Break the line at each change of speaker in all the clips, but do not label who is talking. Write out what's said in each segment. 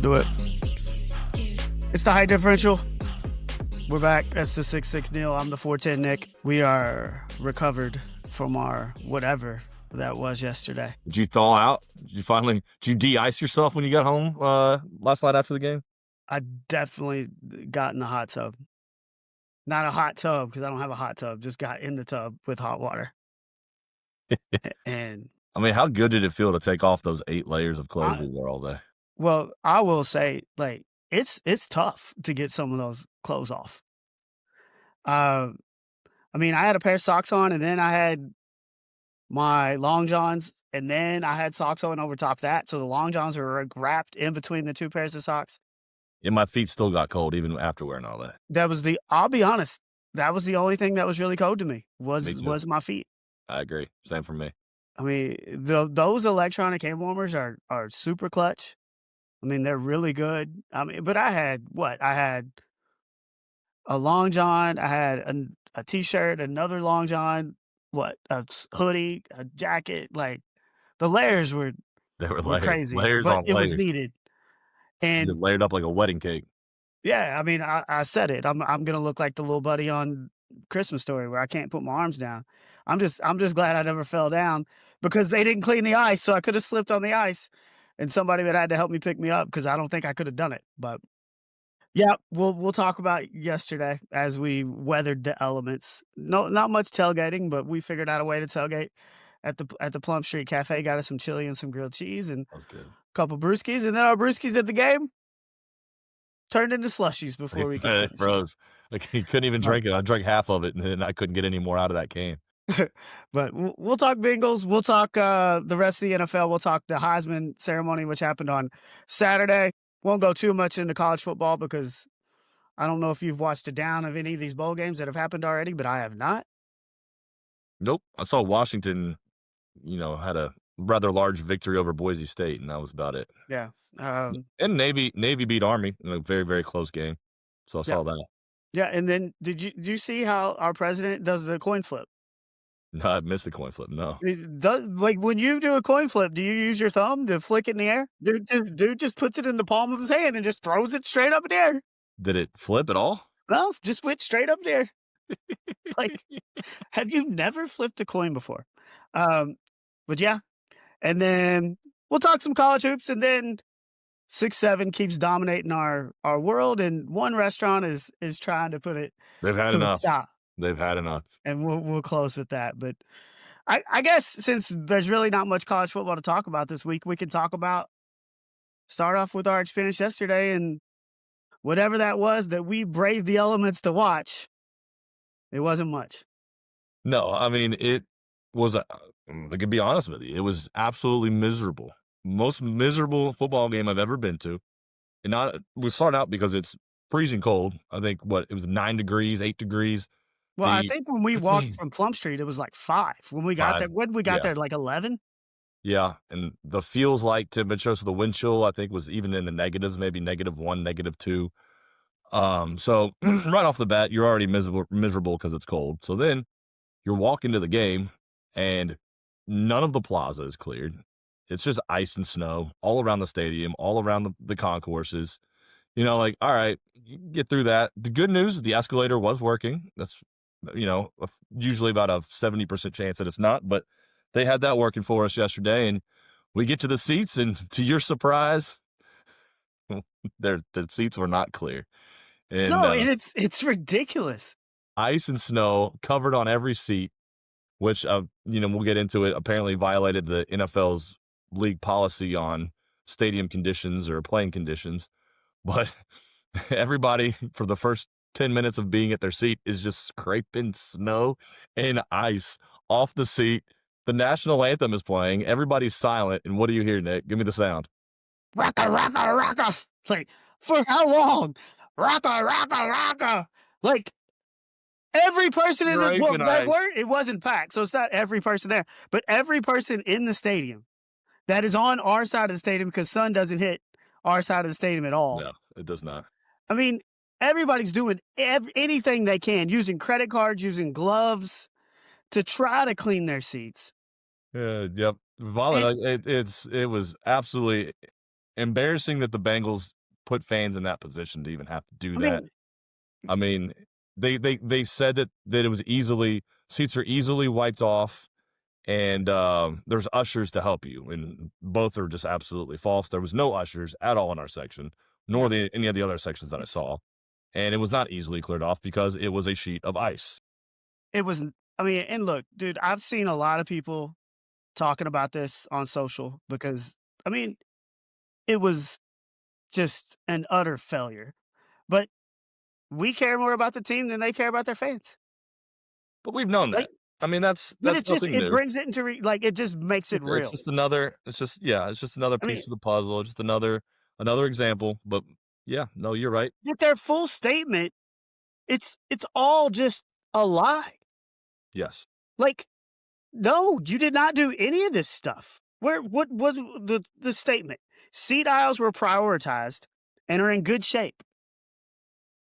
do it. It's the Height Differential. We're back. That's the 6'6" Neil. I'm the 4'10" Nick. We are recovered from our whatever that was yesterday.
Did you thaw out? Did you de-ice yourself when you got home last night after the game?
I definitely got in the hot tub. Not a hot tub because I don't have a hot tub. Just got in the tub with hot water. And
I mean, how good did it feel to take off those 8 layers of clothes we wore all day?
Well, I will say, like, it's tough to get some of those clothes off. I mean, I had a pair of socks on, and then I had my long johns, and then I had socks on over top of that. So the long johns were wrapped in between the 2 pairs of socks.
And my feet still got cold even after wearing all that.
I'll be honest, that was the only thing that was really cold to me was my feet.
I agree. Same for me.
I mean, those electronic hand warmers are super clutch. I mean, they're really good. I mean, but I had a long john, I had a t-shirt, another long john, a hoodie, a jacket. Like, the layers were crazy.
Layers
but
on
it
layers.
was needed. And
you layered up like a wedding cake.
Yeah, I mean, I said it. I'm gonna look like the little buddy on Christmas Story where I can't put my arms down. I'm just glad I never fell down because they didn't clean the ice, so I could have slipped on the ice, and somebody would have had to help me pick me up because I don't think I could have done it. But yeah, we'll talk about yesterday as we weathered the elements. No, not much tailgating, but we figured out a way to tailgate at the Plum Street Cafe. Got us some chili and some grilled cheese and
That was good.
a couple brewskis, and then our brewskis at the game turned into slushies before we could finish.
Froze. Like, he couldn't even drink it. I drank half of it, and then I couldn't get any more out of that can.
But we'll talk Bengals. We'll talk the rest of the NFL. We'll talk the Heisman ceremony, which happened on Saturday. Won't go too much into college football because I don't know if you've watched a down of any of these bowl games that have happened already, but I have not.
Nope. I saw Washington, had a rather large victory over Boise State, and that was about it.
Yeah.
And Navy beat Army in a very, very close game. So I saw that.
Yeah, and then did you see how our president does the coin flip?
No, I missed the coin flip. No.
Like, when you do a coin flip, do you use your thumb to flick it in the air? Dude just puts it in the palm of his hand and just throws it straight up in the air.
Did it flip at all?
No, just went straight up in the air. Like, have you never flipped a coin before? But yeah. And then we'll talk some college hoops, and then 6-7 keeps dominating our world, and one restaurant is trying to put it.
They've had enough.
Stop.
They've had enough.
And we'll close with that. But I guess since there's really not much college football to talk about this week, we can start off with our experience yesterday and whatever that was that we braved the elements to watch. It wasn't much.
No, I mean, it was, I can be honest with you, it was absolutely miserable. Most miserable football game I've ever been to. And we started out because it's freezing cold. I think, it was 9 degrees, 8 degrees.
Well, I think when we walked from Plum Street, it was like 5. When we got there, when we got there, like 11?
Yeah, and the feels like temperature, so the wind chill, I think, was even in the negatives, maybe -1, -2. So right off the bat, you're already miserable because it's cold. So then you're walking to the game, and none of the plaza is cleared. It's just ice and snow all around the stadium, all around the concourses. Like, all right, you can get through that. The good news is the escalator was working. That's, usually about a 70% chance that it's not, but they had that working for us yesterday. And we get to the seats, and to your surprise, the seats were not clear. And,
and it's ridiculous.
Ice and snow covered on every seat, which, we'll get into it, apparently violated the NFL's league policy on stadium conditions or playing conditions. But everybody, for the first 10 minutes of being at their seat, is just scraping snow and ice off the seat. The national anthem is playing. Everybody's silent. And what do you hear, Nick? Give me the sound.
Rocka, rocka, rocka. Like, for how long? Rocka, rocka, rocka. Like, every person in it wasn't packed, so it's not every person there, but every person in the stadium that is on our side of the stadium, because sun doesn't hit our side of the stadium at all.
No, it does not.
I mean, everybody's doing anything they can, using credit cards, using gloves to try to clean their seats.
Yep. It was absolutely embarrassing that the Bengals put fans in that position to even have to do
I
that.
mean,
I mean, they said that it was seats are easily wiped off, and there's ushers to help you, and both are just absolutely false. There was no ushers at all in our section, nor
no,
any of the other sections that I
it's
saw, and it was not easily cleared off because it was a sheet of ice.
it was. I mean, and look, dude, I've seen a lot of people talking about this on social because I mean, it was just an utter failure. But we care more about the team than they care about their fans.
But we've known
Like,
that. I mean,
but
that's nothing
it
new.
brings it into like it just makes it
It's
real.
just another. It's just another
I mean,
piece of the puzzle. Just another example. But yeah, no, you're right.
with their full statement, it's all just a lie.
Yes,
Like, no, you did not do any of this stuff. What was the statement? Seat aisles were prioritized and are in good shape.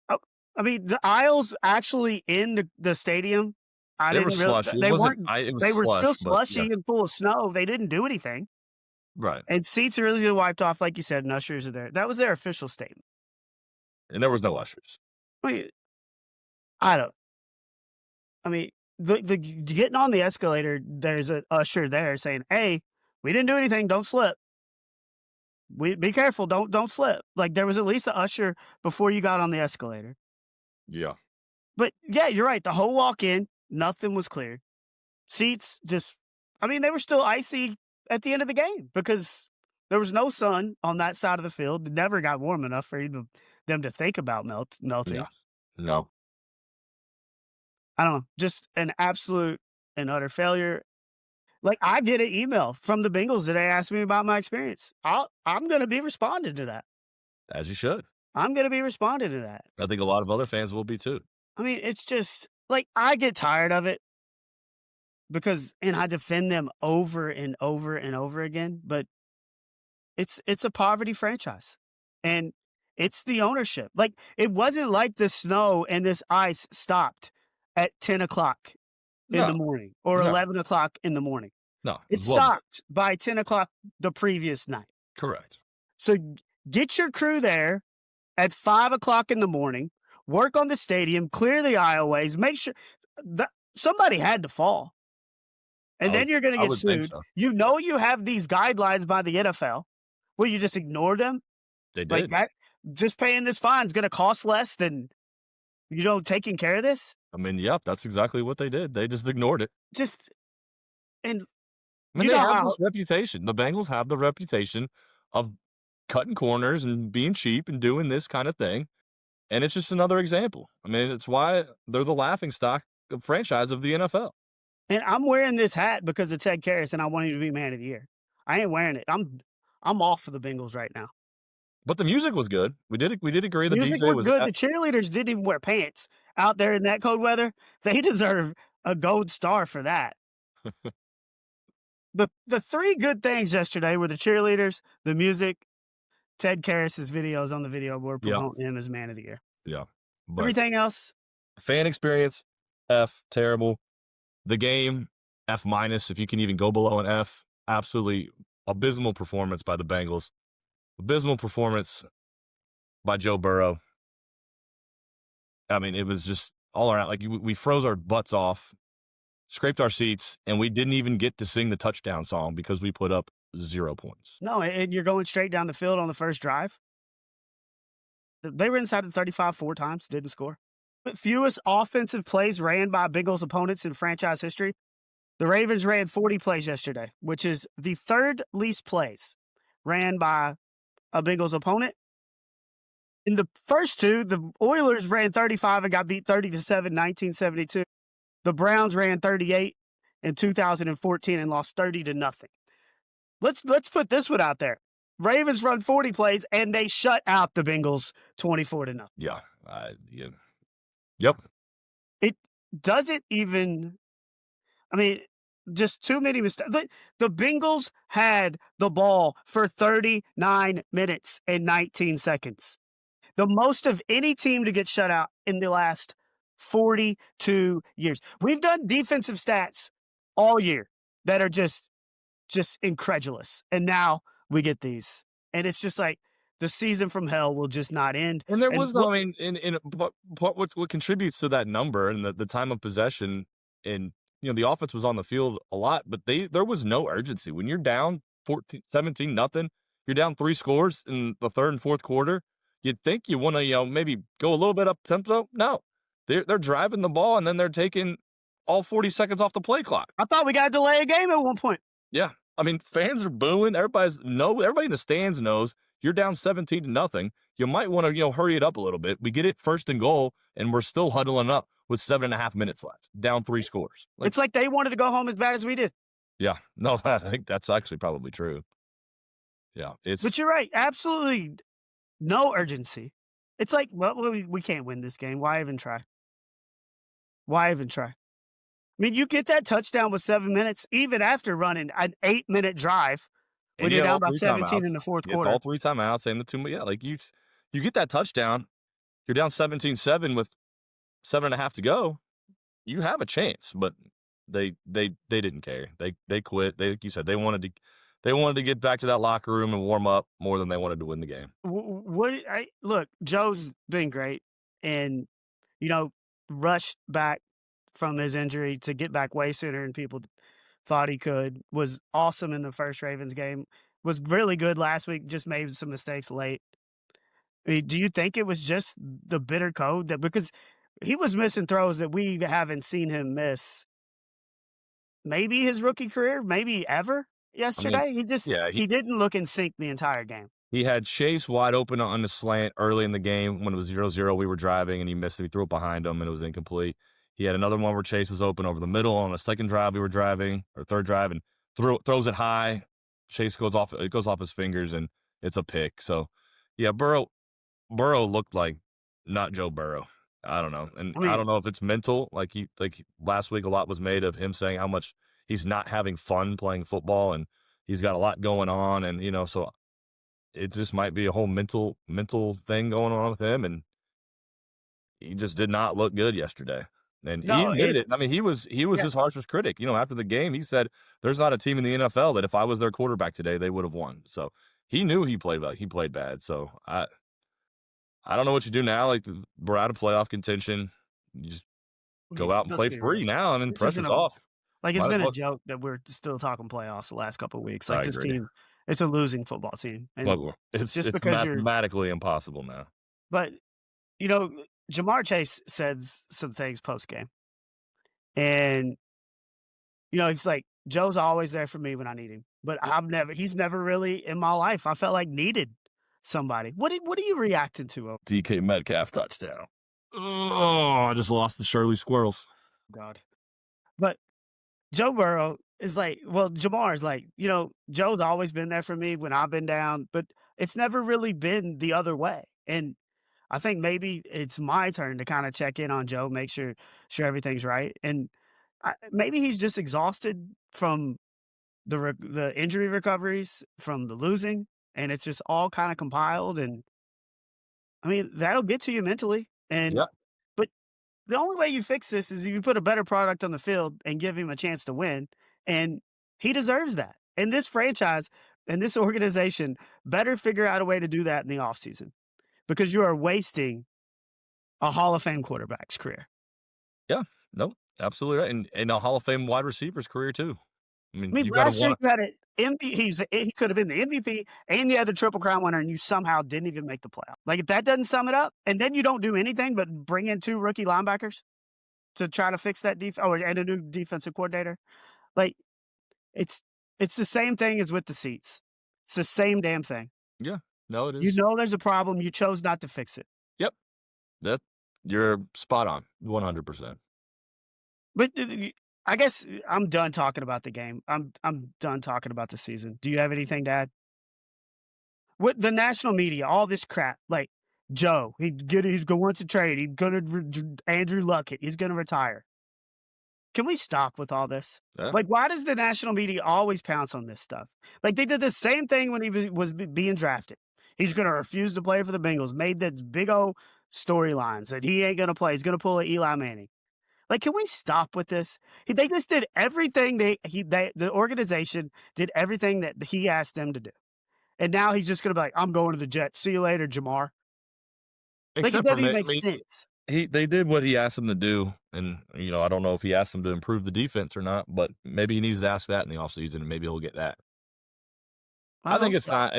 Oh, I mean, the aisles actually in the stadium, I
they were
didn't really.
slush. It
They
wasn't.
weren't.
It was
They were still
slush, but yeah,
slushy and full of snow. They didn't do anything,
right.
and seats are really wiped off, like you said. And ushers are there. That was their official statement.
And there was no ushers.
I mean, I don't. I mean, the getting on the escalator. There's an usher there saying, "Hey, we didn't do anything. Don't slip. We be careful. Don't slip." Like there was at least an usher before you got on the escalator.
Yeah,
But yeah, you're right. The whole walk in, nothing was clear. Seats just, I mean, they were still icy at the end of the game because there was no sun on that side of the field. It never got warm enough for even them to think about melting.
yeah. No,
I don't know, just an absolute and utter failure. Like I get an email from the Bengals today asking me about my experience. I'm going to be responding to that.
as you should.
I'm going to be responding to that.
I think a lot of other fans will be too.
I mean, it's just like I get tired of it because, and I defend them over and over and over again, but it's a poverty franchise, and it's the ownership. Like, it wasn't like the snow and this ice stopped at 10 o'clock in the
No,
morning or
no,
11 o'clock in the morning.
no. It
It
was well done.
stopped by 10 o'clock the previous night.
Correct.
So get your crew there at 5 o'clock in the morning, work on the stadium, clear the aisleways, make sure that somebody had to fall. And then you're going to
I
get
would think
sued.
so.
You know, you have these guidelines by the NFL. Will you just ignore them?
They
Like
did.
that, just paying this fine is going to cost less than, taking care of this.
I mean, yep, that's exactly what they did. They just ignored it.
Just, and
I mean,
you
they
know
have
how,
this reputation. The Bengals have the reputation of cutting corners and being cheap and doing this kind of thing. And it's just another example. I mean, it's why they're the laughing stock franchise of the NFL.
and I'm wearing this hat because of Ted Karras and I want him to be man of the year. I ain't wearing it. I'm off for the Bengals right now.
But the music was good. We did agree the
Music
DJ
was
was
good. The cheerleaders didn't even wear pants out there in that cold weather. They deserve a gold star for that. The three good things yesterday were the cheerleaders, the music, Ted Karras' videos on the video board
yeah,
promoting him as man of the year.
yeah. But
Everything else,
fan experience, F, terrible. The game, F minus, if you can even go below an F. Absolutely abysmal performance by the Bengals. Abysmal performance by Joe Burrow. I mean, it was just all around. Like, we froze our butts off, scraped our seats, and we didn't even get to sing the touchdown song because we put up 0 points.
no, and you're going straight down the field on the first drive. They were inside the 35 4 times, didn't score. But fewest offensive plays ran by Bengals opponents in franchise history. The Ravens ran 40 plays yesterday, which is the third least plays ran by a Bengals opponent. In the first two, the Oilers ran 35 and got beat 30-7 in 1972. The Browns ran 38 in 2014 and lost 30-0. Let's put this one out there. Ravens run 40 plays and they shut out the Bengals 24-0.
Yeah. Yeah. Yep.
It doesn't even, I mean, just too many mistakes. The Bengals had the ball for 39 minutes and 19 seconds. The most of any team to get shut out in the last 42 years. We've done defensive stats all year that are just incredulous. And now we get these. and it's just like the season from hell will just not end.
And there
And
was no,
look,
I mean, but what contributes to that number and the time of possession, and the offense was on the field a lot, but there was no urgency when you're down 14, 17 nothing. You're down 3 scores in the third and fourth quarter. You'd think you want to maybe go a little bit up tempo. No, they're driving the ball and then they're taking all 40 seconds off the play clock.
I thought we got to delay a game at one point.
Yeah, I mean, fans are booing. Everybody in the stands knows you're down 17 to nothing. You might want to, hurry it up a little bit. We get it first and goal, and we're still huddling up with 7.5 minutes left, down 3 scores.
It's like they wanted to go home as bad as we did.
Yeah, no, I think that's actually probably true. Yeah,
But you're right. Absolutely no urgency. It's like, well, we can't win this game. Why even try? Why even try? I mean, you get that touchdown with 7 minutes, even after running an 8-minute drive when you're down by 17 in the fourth quarter.
All 3 timeouts and the 2, yeah, like you get that touchdown, you're down 17-7 with 7.5 to go. You have a chance, but they didn't care. They quit. Like you said, they wanted to get back to that locker room and warm up more than they wanted to win the game.
Look, Joe's been great, and rushed back from his injury to get back way sooner than people thought he could. Was awesome in the first Ravens game. Was really good last week. Just made some mistakes late. I mean, do you think it was just the bitter cold because he was missing throws that we haven't seen him miss? Maybe his rookie career, maybe ever. Yesterday,
I mean,
he didn't look in sync the entire game.
He had Chase wide open on the slant early in the game when it was 0-0. We were driving, and he missed it. He threw it behind him, and it was incomplete. He had another one where Chase was open over the middle on a second drive we were driving, or third drive, and throws it high. Chase goes off his fingers, and it's a pick. So, yeah, Burrow looked like not Joe Burrow. I don't know, and I don't know if it's mental. Like last week, a lot was made of him saying how much he's not having fun playing football, and he's got a lot going on, and so it just might be a whole mental thing going on with him, and he just did not look good yesterday. And he admitted it. I mean, he was his harshest critic. After the game, he said, "There's not a team in the NFL that if I was their quarterback today, they would have won." So he knew he played bad. So I don't know what you do now. Like, we're out of playoff contention. You just go out and play free now, and then pressure's off.
Like, it's been a joke that we're still talking playoffs the last couple of weeks. Like, this team, it's a losing football team. And
it's mathematically impossible now.
But, Jamar Chase said some things post-game. And, he's like, Joe's always there for me when I need him. But he's never really in my life, I felt like, needed somebody. What are you reacting to?
DK Metcalf touchdown. Oh, I just lost the Shirley Squirrels.
God. But Joe Burrow is like, well, Jamar is like, Joe's always been there for me when I've been down, but it's never really been the other way. And I think maybe it's my turn to kind of check in on Joe, make sure everything's right. And maybe he's just exhausted from the injury recoveries, from the losing, and it's just all kind of compiled. And I mean, that'll get to you mentally. And but the only way you fix this is if you put a better product on the field and give him a chance to win. And he deserves that. And this franchise and this organization better figure out a way to do that in the offseason, because you are wasting a Hall of Fame quarterback's career.
Yeah, no, absolutely right. And a Hall of Fame wide receiver's career too. I mean
last year you had an MVP. He could have been the MVP, and you had the Triple Crown winner, and you somehow didn't even make the playoff. Like, if that doesn't sum it up, and then you don't do anything but bring in 2 rookie linebackers to try to fix that defense, and a new defensive coordinator, like, it's the same thing as with the seats. It's the same damn thing.
Yeah, no, it is.
There's a problem. You chose not to fix it.
Yep, you're spot on, 100%.
But I guess I'm done talking about the game. I'm done talking about the season. Do you have anything to add? What the national media, all this crap, like Joe, he's going to trade. He's going to Andrew Luck. He's going to retire. Can we stop with all this?
Yeah.
Like, why does the national media always pounce on this stuff? Like, they did the same thing when he was being drafted. He's going to refuse to play for the Bengals. Made that big old storylines that he ain't going to play. He's going to pull an Eli Manning. Like, can we stop with this? They just did everything the organization did everything that he asked them to do. And now he's just gonna be like, "I'm going to the Jets. See you later, Jamar." Like, it
Except for
doesn't even
me, I
make
mean,
sense.
they did what he asked them to do, and, I don't know if he asked them to improve the defense or not, but maybe he needs to ask that in the offseason, and maybe he'll get that.
I
I think
hope
it's
so.
not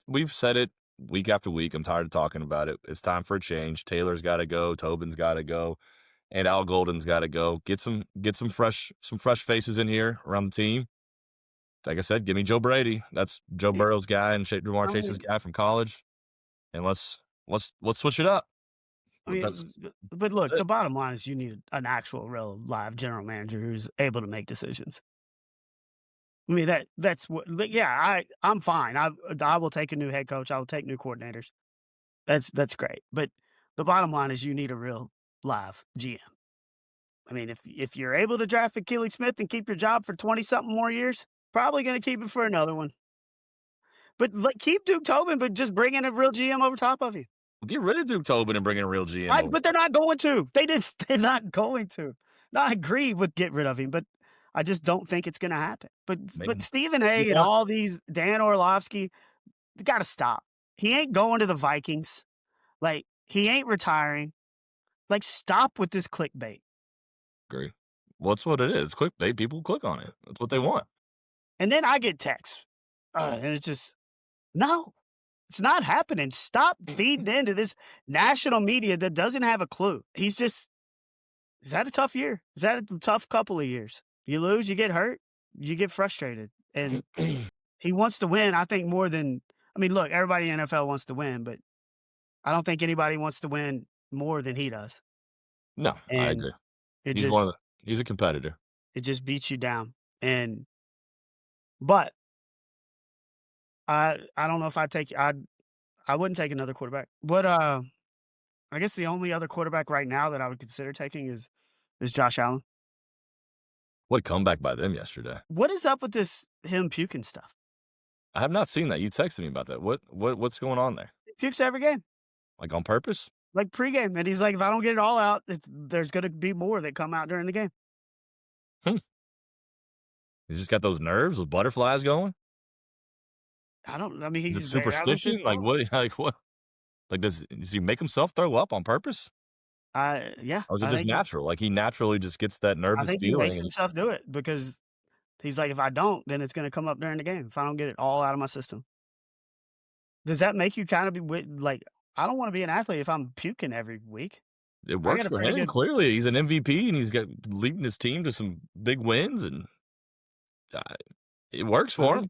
we've said it week after week, I'm tired of talking about it. It's time for a change. Taylor's gotta go, Tobin's gotta go, and Al Golden's gotta go. Get some fresh faces in here around the team. Like I said, give me Joe Brady. That's Joe
Y
Burrow's guy and Jamar
I
Chase's
mean
guy from college, and let's switch it up.
I
That's
mean, but look,
it.
the bottom line is you need an actual real live general manager who's able to make decisions. I mean, that's what like, yeah, I'm fine. I will take a new head coach. I will take new coordinators. That's great. But the bottom line is you need a real live GM. I mean, if you're able to draft Akili Smith and keep your job for 20 something more years, probably going to keep it for another one. But like, keep Duke Tobin, but just bring in a real GM over top of you.
Get rid of Duke Tobin and bring in a real GM over
But they're
top.
not going to. They're not going to. No, I agree with get rid of him, but I just don't think it's going to happen.
I
But
mean,
Stephen
you
A. and
want
all these Dan Orlovsky, they got to stop. He ain't going to the Vikings. Like, he ain't retiring. Like, stop with this clickbait.
agree. Well, that's what it is. Clickbait. People click on it. That's what they want.
And then I get texts, and it's just no, it's not happening. Stop feeding into this national media that doesn't have a clue. He's had a tough year. He's had a tough couple of years. You lose, you get hurt, you get frustrated, and he wants to win. I think more than I mean, look, everybody in the NFL wants to win, but I don't think anybody wants to win more than he does.
No, I
And
agree.
it
He's one of
just
the he's a competitor.
it just beats you down. And but I don't know if I wouldn't take another quarterback. But I guess the only other quarterback right now that I would consider taking is Josh Allen.
What comeback by them yesterday.
What is up with this him puking stuff?
I have not seen that. You texted me about that. What's going on there?
He pukes every game,
Like on purpose?
like pregame, and he's like, if I don't get it all out, there's going to be more that come out during the game.
Hmm. He's just got those nerves, those butterflies going?
I don't. I mean,
Is it
that was his
superstition? Like
thought.
what like what? Like does he make himself throw up on purpose?
Yeah,
Or is it just natural? Like he naturally just gets that
I
nervous
think he makes
feeling and
himself do it because he's like, if I don't, then it's going to come up during the game. If I don't get it all out of my system, does that make you kind of like? I don't want to be an athlete if I'm puking every week.
it
I
works
got a
for
pretty
him.
good
Clearly, he's an MVP and he's got leading his team to some big wins and uh, it works
I
for
think
him.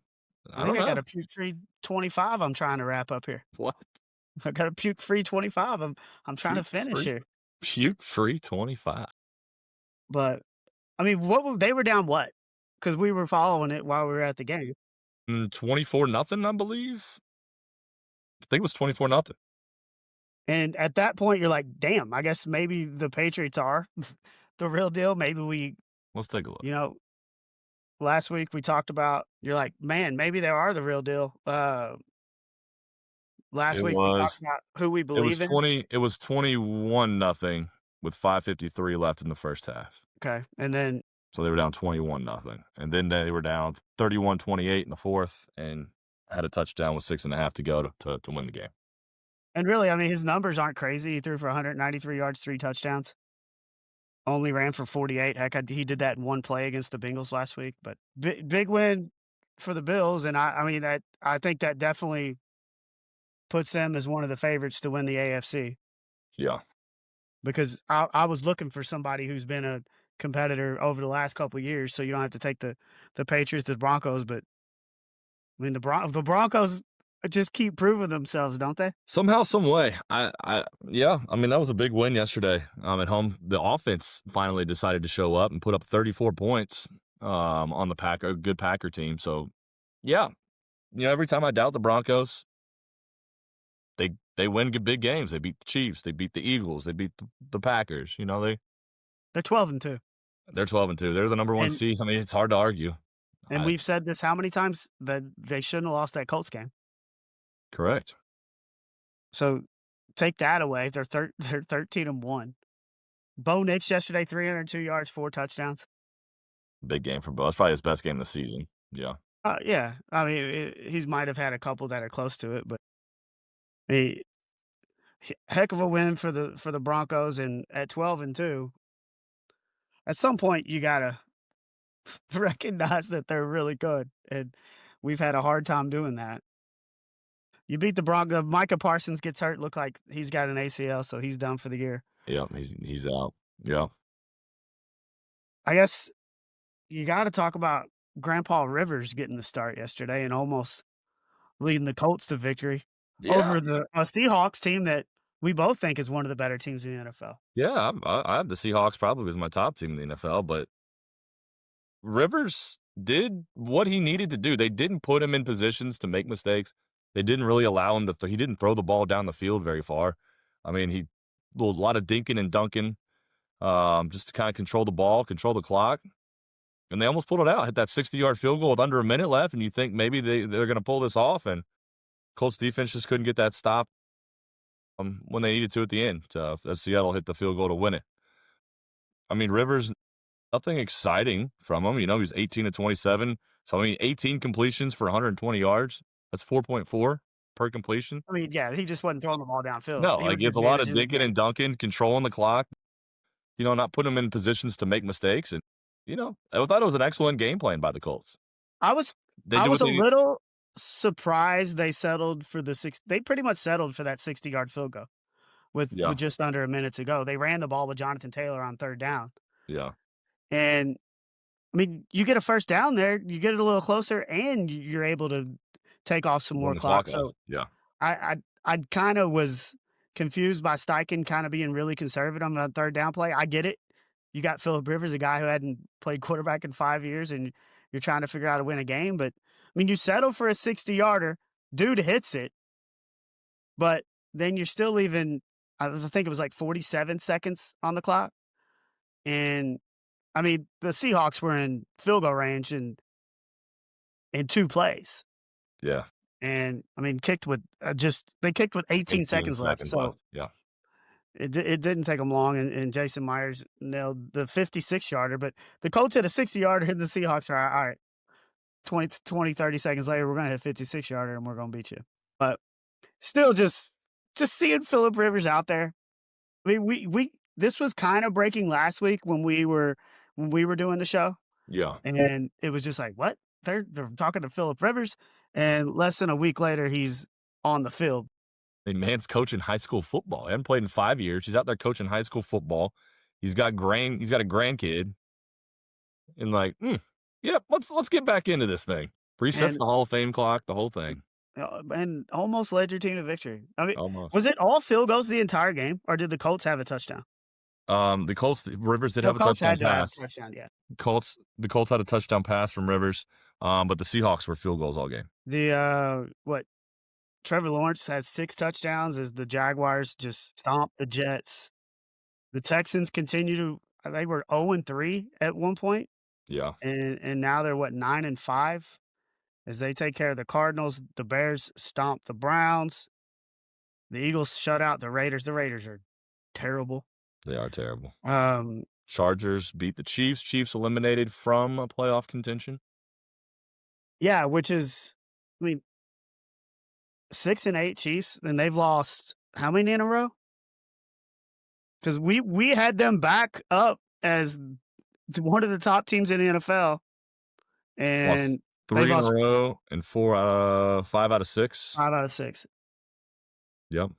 I
I
think
don't
I got
know.
a puke free 25 I'm trying to wrap up here.
What?
I got a puke free 25 I'm trying to
Puke
finish
free?
here.
Puke free 25.
But I mean, they were down what? Because we were following it while we were at the game.
24 nothing, I believe. I think it was 24 nothing.
And at that point you're like, damn, I guess maybe the Patriots are the real deal. Maybe
Let's take a look.
you know, last week we talked about you're like, man, maybe they are the real deal. Last
It
week we talked
was
about who we
it was
believe in.
21 nothing with 5:53 left in the first half.
Okay. And then
So they were down 21 nothing. And then they were down 31-28 in the fourth and had a touchdown with 6.5 to go to win the game.
and really, I mean, his numbers aren't crazy. He threw for 193 yards, 3 touchdowns. Only ran for 48. Heck, he did that in one play against the Bengals last week, but big win for the Bills, and I mean, I think that definitely puts them as one of the favorites to win the AFC
Yeah.
because I was looking for somebody who's been a competitor over the last couple of years, so you don't have to take the Patriots, the Broncos, but I mean, the Broncos just keep proving themselves, don't they?
Somehow, some way. Yeah, I mean, that was a big win yesterday, at home. The offense finally decided to show up and put up 34 points, on the good Packer team. So, yeah, every time I doubt the Broncos, they win big games. They beat the Chiefs, they beat the Eagles, they beat the Packers.
They're 12-2,
They're 12-2. They're the number 1
and
seed. I mean, it's hard to argue.
we've said this how many times that they shouldn't have lost that Colts game.
Correct.
So take that away. They're 13-1. Bo Nix yesterday, 302 yards, 4 touchdowns.
Big game for Bo. That's probably his best game of the season. Yeah.
Yeah, I mean, he might have had a couple that are close to it, but a heck of a win for the Broncos, and at 12-2, at some point you gotta recognize that they're really good, and we've had a hard time doing that. You beat the Broncos. Micah Parsons gets hurt, look like he's got an ACL, so he's done for the year.
Yeah, he's out. Yeah.
I guess you gotta talk about Grandpa Rivers getting the start yesterday and almost leading the Colts to victory
Yeah.
over the Seahawks team that we both think is one of the better teams in the NFL.
Yeah, I have the Seahawks probably as my top team in the NFL, but Rivers did what he needed to do. They didn't put him in positions to make mistakes. They didn't really allow him to he didn't throw the ball down the field very far. I mean, a lot of dinking and dunking, just to kind of control the ball, control the clock, and they almost pulled it out. Hit that 60-yard field goal with under a minute left, and you think maybe they're going to pull this off, and Colts defense just couldn't get that stop when they needed to at the end. As Seattle hit the field goal to win it. I mean, Rivers, nothing exciting from him. You know, he's 18 to 27. So, I mean, 18 completions for 120 yards. That's 4.4 per completion.
I mean, yeah, he just wasn't throwing the ball downfield.
No,
He was
like it's
just
a lot of
managing the
dinking
game.
and dunking, controlling the clock, not putting him in positions to make mistakes. And, I thought it was an excellent game plan by the Colts.
I was
They
I
did
was
what
a
they,
little surprised they settled for the they pretty much settled for that 60-yard field goal with
yeah,
just under a minute to go. They ran the ball with Jonathan Taylor on 3rd down.
yeah,
And I mean, you get a first down there, you get it a little closer, and you're able to take off some
run
more
the
clock.
clock off.
So
Yeah.
I kind of was confused by Steichen kind of being really conservative on the 3rd down play. I get it. You got Philip Rivers, a guy who hadn't played quarterback in 5 years, and you're trying to figure out how to win a game. But I mean, you settle for a 60-yarder, dude hits it, but then you're still leaving. I think it was like 47 seconds on the clock, and I mean, the Seahawks were in field goal range in 2 plays.
Yeah.
And I mean, kicked with they kicked with 18
18
seconds left.
seconds
So
left. Yeah.
it didn't take them long, and Jason Myers nailed the 56-yarder, but the Colts hit a 60-yarder, and the Seahawks are, "All right, 30 seconds later, we're gonna hit a 56-yarder, and we're gonna beat you." But still just seeing Philip Rivers out there. I mean, we this was kinda breaking last week when we were doing the show,
Yeah.
and it was just like, "What? They're talking to Philip Rivers?" And less than a week later, he's on the field.
I mean, man's coaching high school football. He hasn't played in 5 years. He's out there coaching high school football. He's got a grandkid. And like, yeah, let's get back into this thing. Resets
And
the Hall of Fame clock, the whole thing.
And almost led your team to victory. I mean, was
Almost.
it all field goals the entire game, or did the Colts have a touchdown?
Rivers did
The
have a
Colts
touchdown
had to have a
pass.
touchdown, yeah.
The Colts had a touchdown pass from Rivers. But the Seahawks were field goals all game.
What Trevor Lawrence has 6 touchdowns as the Jaguars just stomp the Jets. The Texans continue to they were 0-3 at one point,
Yeah.
and now they're, what, 9-5 as they take care of the Cardinals. The Bears stomp the Browns. The Eagles shut out the Raiders. The Raiders are terrible.
They are terrible.
Um,
Chargers beat the Chiefs. Chiefs eliminated from a playoff contention.
yeah, which is, I mean, 6-8 Chiefs, and they've lost how many in a row? Because we had them back up as one of the top teams in the NFL,
Lost
and they've
3 in a
lost
row and 5 out of 6.
5 out of 6.
Yep.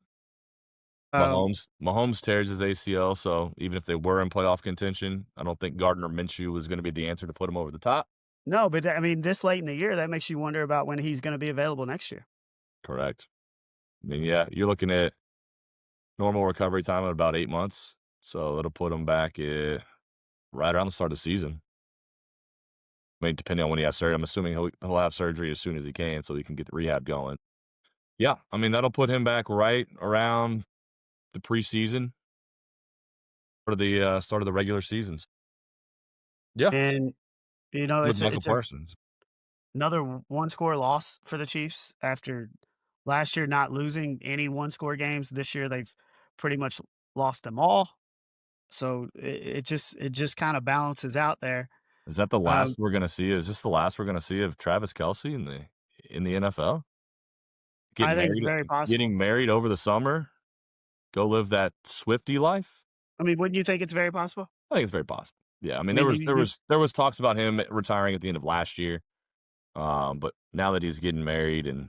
Um,
Mahomes tears his ACL, so even if they were in playoff contention, I don't think Gardner Minshew was going to be the answer to put him over the top.
no, but I mean, this late in the year, that makes you wonder about when he's going to be available next year.
Correct. I mean, yeah, you're looking at normal recovery time of about 8 months, so it'll put him back right around the start of the season. I mean, depending on when he has surgery, I'm assuming he'll have surgery as soon as he can, so he can get the rehab going. Yeah, I mean that'll put him back right around the preseason for the start of the regular seasons. Yeah,
And,
with Michael
it's
Parsons.
another one-score loss for the Chiefs after last year not losing any one-score games. This year, they've pretty much lost them all. So it just kinda balances out there.
Is that the
Um,
last we're gonna see? Is this the last we're gonna see of Travis Kelce in the NFL?
I think it's very possible.
Getting married over the summer? Go live that Swiftie life?
I mean, wouldn't you think it's very possible?
I think it's very possible. Yeah, I mean,
I mean, you
there was talks about him retiring at the end of last year, but now that he's getting married and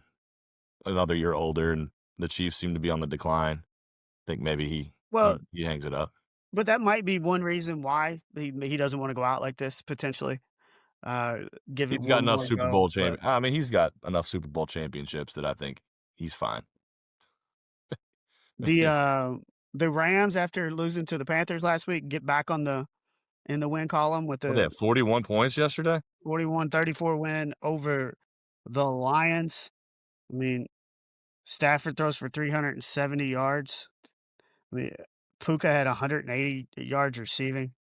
another year older, and the Chiefs seem to be on the decline, I think maybe
well,
he hangs it up.
but that might be one reason why he doesn't wanna go out like this potentially, give it
He's got
one
enough
more
Super
go,
Bowl
but
I mean, he's got enough Super Bowl championships that I think he's fine.
the, uh, the Rams, after losing to the Panthers last week, get back on the in the win column with
Well, they
the
had 41 points yesterday?
41-34 win over the Lions. I mean, Stafford throws for 370 yards. I mean, Puka had 180 yards receiving.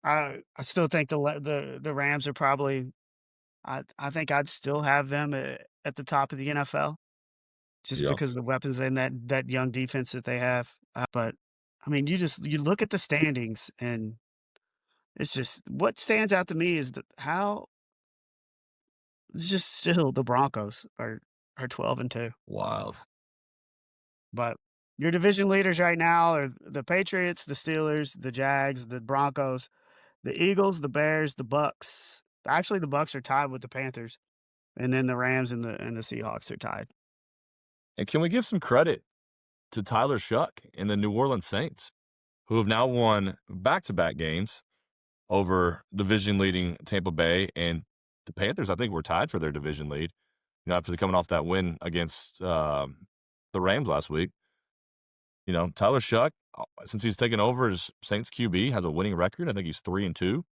I still think the Rams are probably I think I'd still have them at the top of the NFL just
Yeah.
because of the weapons and that young defense that they have. But I mean, you look at the standings and it's just what stands out to me is how it's just still the Broncos are 12-2.
Wild.
But your division leaders right now are the Patriots, the Steelers, the Jags, the Broncos, the Eagles, the Bears, the Bucks. Actually, the Bucks are tied with the Panthers, and then the Rams and the Seahawks are tied.
And can we give some credit to Tyler Shuck and the New Orleans Saints, who have now won back-to-back games over division-leading Tampa Bay, and the Panthers, I think, were tied for their division lead, after coming off that win against, the Rams last week. Tyler Shuck, since he's taken over as Saints QB, has a winning record. I think he's 3-2.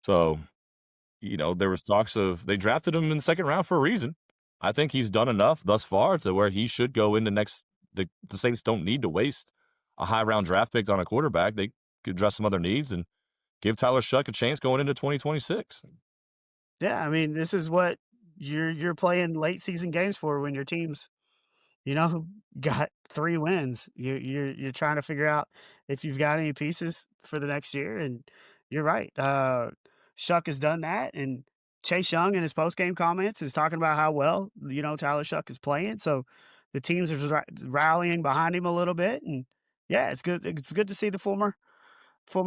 So, there was talks of they drafted him in the second round for a reason. I think he's done enough thus far to where he should go into the Saints don't need to waste a high round draft pick on a quarterback. They could address some other needs and give Tyler Shuck a chance going into 2026.
Yeah, I mean, this is what you're playing late season games for when your team's, got 3 wins. You're trying to figure out if you've got any pieces for the next year, and you're right. Shuck has done that, and Chase Young in his post-game comments is talking about how well, Tyler Shuck is playing, so the teams are rallying behind him a little bit, and yeah, it's good to see the former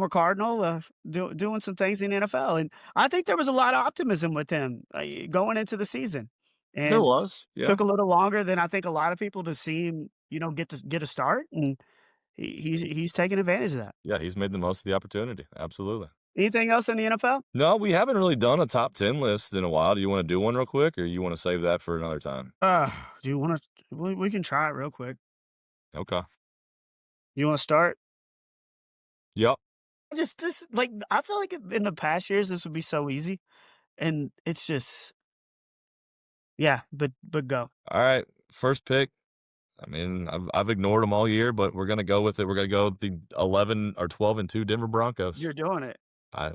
Cardinal, doing some things in the NFL, and I think there was a lot of optimism with him, going into the season,
There
and
was, yeah.
took a little longer than I think a lot of people to see him, get a start, and he's taking advantage of that.
Yeah, he's made the most of the opportunity. Absolutely.
Anything else in the NFL?
No, we haven't really done a top 10 list in a while. Do you want to do one real quick, or you want to save that for another time?
Do you wanna we can try it real quick.
Okay.
You wanna start?
Yep.
Just this like, I feel like in the past years, this would be so easy, and it's just yeah, but go.
All right. First pick. I mean, I've ignored them all year, but we're gonna go with it. We're gonna go with the 11 or 12-2 Denver Broncos.
You're doing it.
I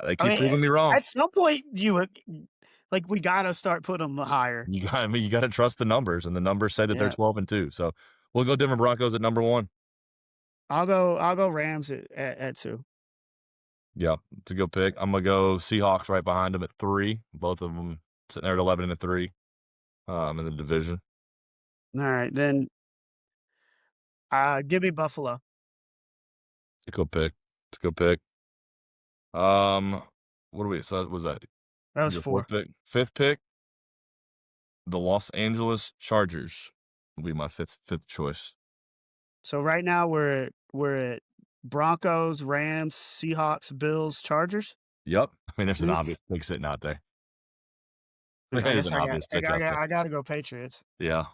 They
I
keep
mean,
proving me wrong.
at some point, we gotta start putting them higher.
I mean, you got to trust the numbers, and the numbers say that they're
Yeah.
12-2. So we'll go Denver Broncos at number 1.
I'll go Rams at 2.
Yeah, it's a good pick. I'm gonna go Seahawks right behind them at 3. Both of them sitting there at 11-3, in the division.
Alright, then, give me Buffalo.
It's a good pick. It's a good pick. What do we? So was that
That was
your
4.
4th pick? 5th pick. The Los Angeles Chargers will be my fifth choice.
So right now we're at Broncos, Rams, Seahawks, Bills, Chargers?
Yep. I mean, there's an
Mm,
obvious pick sitting out there.
I
There's
guess
an
I got
obvious pick out there.
I gotta go Patriots.
Yeah.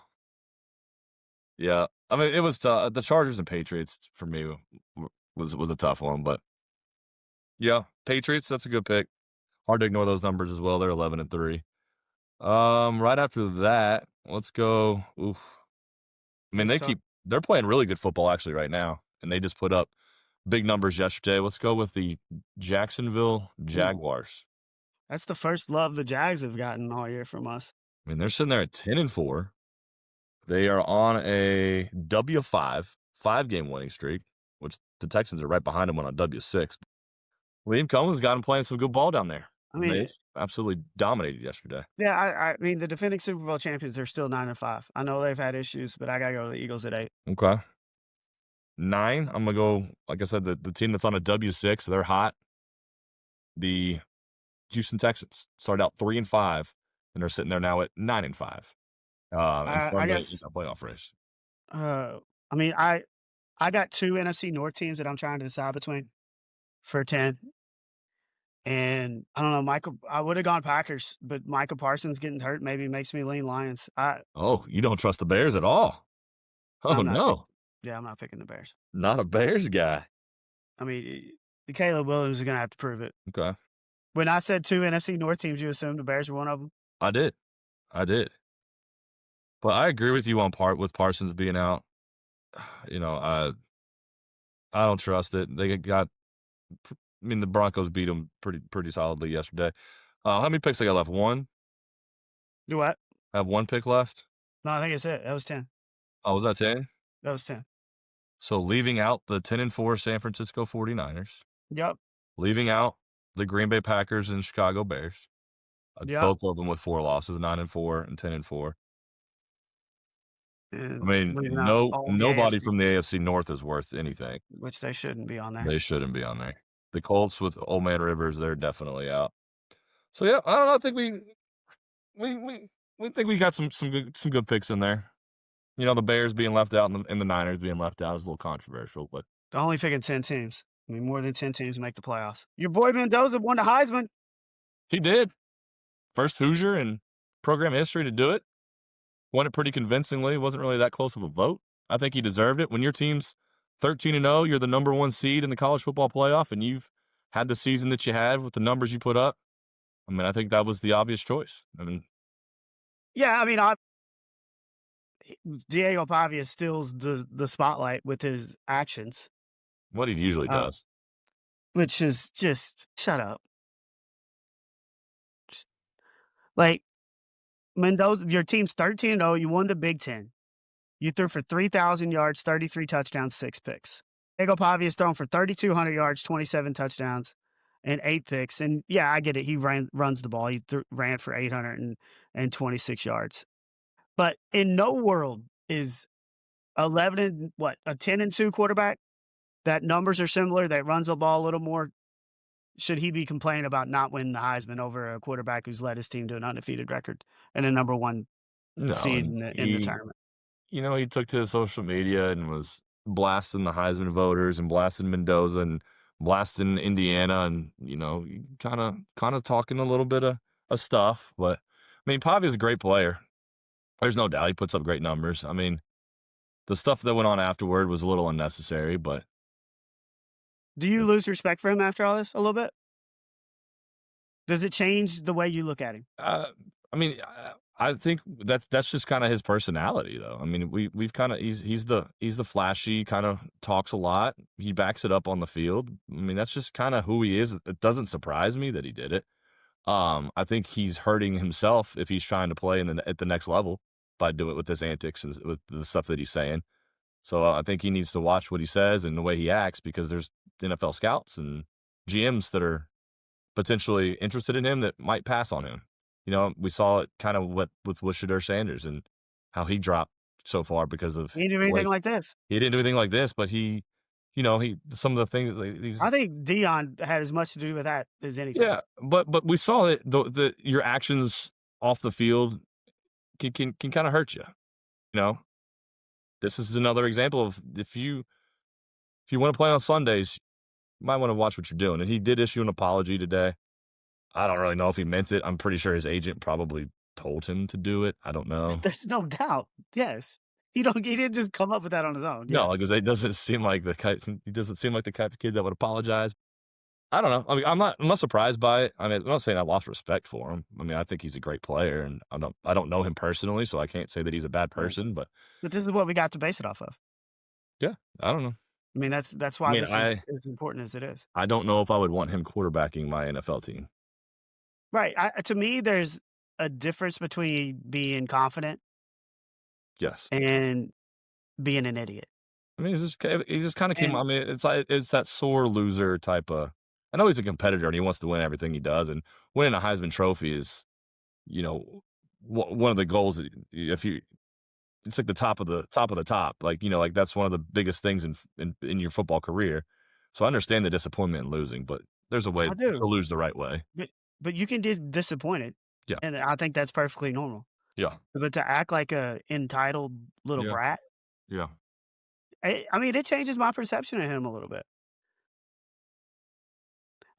Yeah. I mean, it was tough. The Chargers and Patriots for me was a tough one, but yeah, Patriots, that's a good pick. Hard to ignore those numbers as well. They're 11-3. Right after that, let's go. Oof. I mean,
That's tough.
they're playing really good football actually right now, and they just put up big numbers yesterday. Let's go with the Jacksonville
Ooh,
Jaguars.
that's the first love the Jags have gotten all year from us.
I mean, they're sitting there at 10-4. They are on a W5 5-game winning streak, which the Texans are right behind them on a W6. Liam Cohen's got him playing some good ball down there.
I
And they
mean,
absolutely dominated yesterday.
yeah, I mean, the defending Super Bowl champions are still 9-5. I know they've had issues, but I gotta go to the Eagles at 8.
Okay. 9, I'm gonna go, like I said, the team that's on a W6, they're hot. The Houston Texans started out 3-5, and they're sitting there now at 9-5, in
I
front of
guess,
the playoff race.
I mean, I got 2 NFC North teams that I'm trying to decide between for 10, and I don't know, I would've gone Packers, but Micah Parsons getting hurt maybe makes me lean Lions.
Oh, you don't trust the Bears at all? Oh,
I'm not pick
no.
Yeah, I'm not picking the Bears.
Not a Bears guy.
I mean, Caleb Williams is gonna have to prove it.
Okay.
When I said 2 NFC North teams, you assumed the Bears were one of them?
I did. I did. But I agree with you on with Parsons being out. You know, I don't trust it. They got I mean, the Broncos beat them pretty solidly yesterday. How many picks they got left? 1?
Do what?
I have 1 pick left?
No, I think it's it. That was 10.
Oh, was that 10?
That was 10.
So leaving out the 10-4 San Francisco 49ers,
Yep.
leaving out the Green Bay Packers and Chicago Bears,
Yep.
both of them with 4 losses, 9-4 and 10-4. I
And
mean,
leaving out all the
nobody
AFC,
from the AFC North is worth anything.
which they shouldn't be on there.
They shouldn't be on there. The Colts with Old Man Rivers, they're definitely out. So yeah, I don't know. I think we think we got some good picks in there. You know, the Bears being left out and the Niners being left out is a little controversial, but
Only picking 10 teams. I mean, more than 10 teams make the playoffs. Your boy Mendoza won the Heisman.
he did. First Hoosier in program history to do it. Won it pretty convincingly. It wasn't really that close of a vote. I think he deserved it. When your team's 13-0, you're the number 1 seed in the college football playoff, and you've had the season that you had with the numbers you put up. I mean, I think that was the obvious choice. I mean,
Yeah, I mean, Diego Pavia steals the spotlight with his actions,
what he usually does.
which is just shut up. Like Mendoza, your team's 13-0. You won the Big Ten. You threw for 3,000 yards, 33 touchdowns, 6 picks. Diego Pavia's thrown for 3,200 yards, 27 touchdowns, and 8 picks. And yeah, I get it. He runs the ball. He ran for 826 yards. But in no world is 11 and what, a 10-2 quarterback that numbers are similar, that runs the ball a little more. Should he be complaining about not winning the Heisman over a quarterback who's led his team to an undefeated record and a number 1
No,
seed
and
in the tournament?
you know, he took to social media and was blasting the Heisman voters and blasting Mendoza and blasting Indiana and, you know, kind of talking a little bit of stuff. But I mean, Pavia's a great player. There's no doubt he puts up great numbers. I mean, the stuff that went on afterward was a little unnecessary, but
Do you lose respect for him after all this a little bit? Does it change the way you look at him?
I mean, I think that's just kind of his personality, though. I mean, we've kind of he's the flashy, kind of talks a lot. He backs it up on the field. I mean, that's just kind of who he is. It doesn't surprise me that he did it. I think he's hurting himself if he's trying to play at the next level by doing it with his antics and with the stuff that he's saying. So I think he needs to watch what he says and the way he acts, because there's NFL scouts and GMs that are potentially interested in him that might pass on him. You know, we saw it kind of with Shedeur Sanders and how he dropped so far because of
He didn't do anything like this.
He didn't do anything like this, but he some of the things
I think Dion had as much to do with that as anything.
Yeah, but we saw that your actions off the field can kind of hurt you. You know, this is another example of if you want to play on Sundays, you might want to watch what you're doing. And he did issue an apology today. I don't really know if he meant it. I'm pretty sure his agent probably told him to do it. I don't know.
There's no doubt. Yes. He didn't just come up with that on his own.
No, because it doesn't seem like he doesn't seem like the type of kid that would apologize. I don't know. I mean, I'm not surprised by it. I mean, I'm not saying I lost respect for him. I mean, I think he's a great player, and I don't know him personally, so I can't say that he's a bad person. But
this is what we got to base it off of.
Yeah, I don't know.
I mean, that's why this is as important as it is.
I don't know if I would want him quarterbacking my NFL team.
Right. To me, there's a difference between being confident,
yes,
and being an idiot.
I mean, he just kind of came. I mean, it's that sore loser type of I know he's a competitor and he wants to win everything he does, and winning a Heisman Trophy is, you know, one of the goals. If you, it's like the top of the top of the top. Like, like that's one of the biggest things in your football career. So I understand the disappointment in losing, but there's a way
I
to
do,
lose the right way.
but you can be disappointed,
Yeah,
and I think that's perfectly normal.
yeah,
But to act like a entitled little
yeah,
brat,
yeah.
I mean, it changes my perception of him a little bit.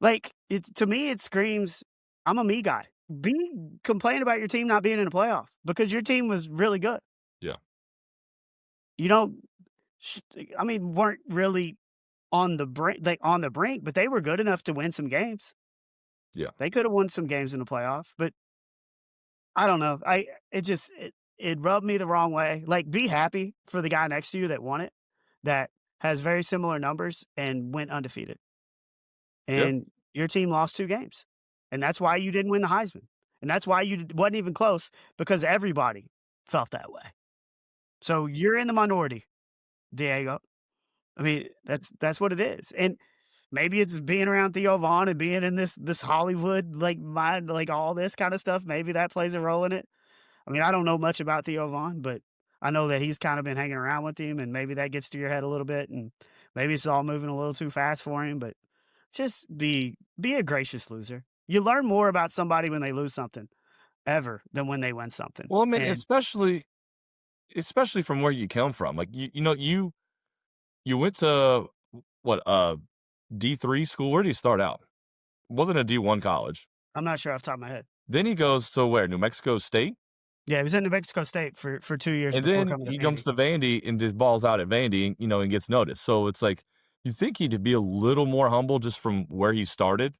Like, to me, it screams, "I'm a me guy." Complain about your team not being in the playoff because your team was really good.
Yeah,
You know, sh I mean, weren't really on the brink, but they were good enough to win some games.
yeah.
They coulda won some games in the playoff, but I don't know. It rubbed me the wrong way. Like, be happy for the guy next to you that won it, that has very similar numbers and went undefeated.
Yeah.
And your team lost 2 games, and that's why you didn't win the Heisman, and that's why you wasn't even close because everybody felt that way. So you're in the minority, Diego. I mean, that's what it is, and maybe it's being around Theo Vaughn and being in this Hollywood, like, mind, like, all this kinda stuff, maybe that plays a role in it. I mean, I don't know much about Theo Vaughn, but I know that he's kinda been hanging around with him, and maybe that gets to your head a little bit, and maybe it's all moving a little too fast for him, but just be a gracious loser. You learn more about somebody when they lose something ever than when they win something,
Well, I mean,
and
especially from where you come from. Like you went to what D3 school. Where did he start out? Wasn't a D1 college.
I'm not sure off the top of my head.
Then he goes to where? New Mexico State.
Yeah, he was in New Mexico State for 2 years
And
before
then
coming to
he comes
Vandy.
to Vandy and just balls out at Vandy, and gets noticed. So it's like you think he'd be a little more humble just from where he started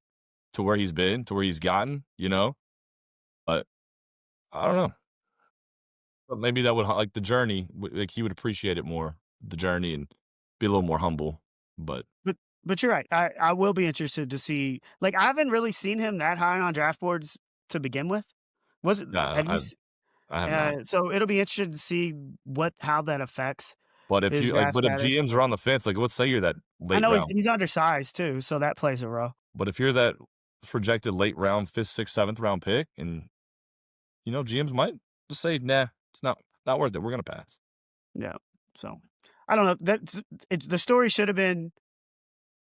to where he's been to where he's gotten. But I don't know. But maybe that would like the journey. Like he would appreciate it more, the journey, and be a little more humble. But
But you're right. I will be interested to see, like, I haven't really seen him that high on draft boards to begin with. Was it
nah,
have you
I
s
I have not.
so it'll be interesting to see how that affects
But if
his
you like,
draft
but if
status.
GMs are on the fence, like let's say you're that
I
late
know
round,
he's undersized too, so that plays a role.
but if you're that projected late round, fifth, sixth, seventh round pick, and GMs might just say, nah, it's not worth it. We're gonna pass.
Yeah. So, I don't know. It's the story should have been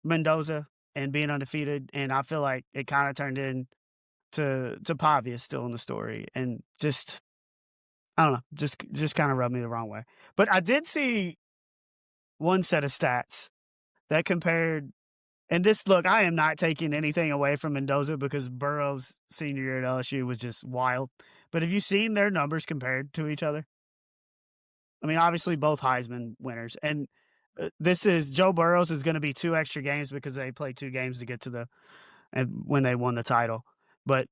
Mendoza and being undefeated, and I feel like it kinda turned to Pavia still in the story, and just I don't know, just kinda rubbed me the wrong way. But I did see one set of stats that compared, and this, look, I am not taking anything away from Mendoza because Burrow's senior year at LSU was just wild. But have you seen their numbers compared to each other? I mean, obviously both Heisman winners, and this is Joe Burrow's is going to be 2 extra games because they played 2 games to get to the and when they won the title. But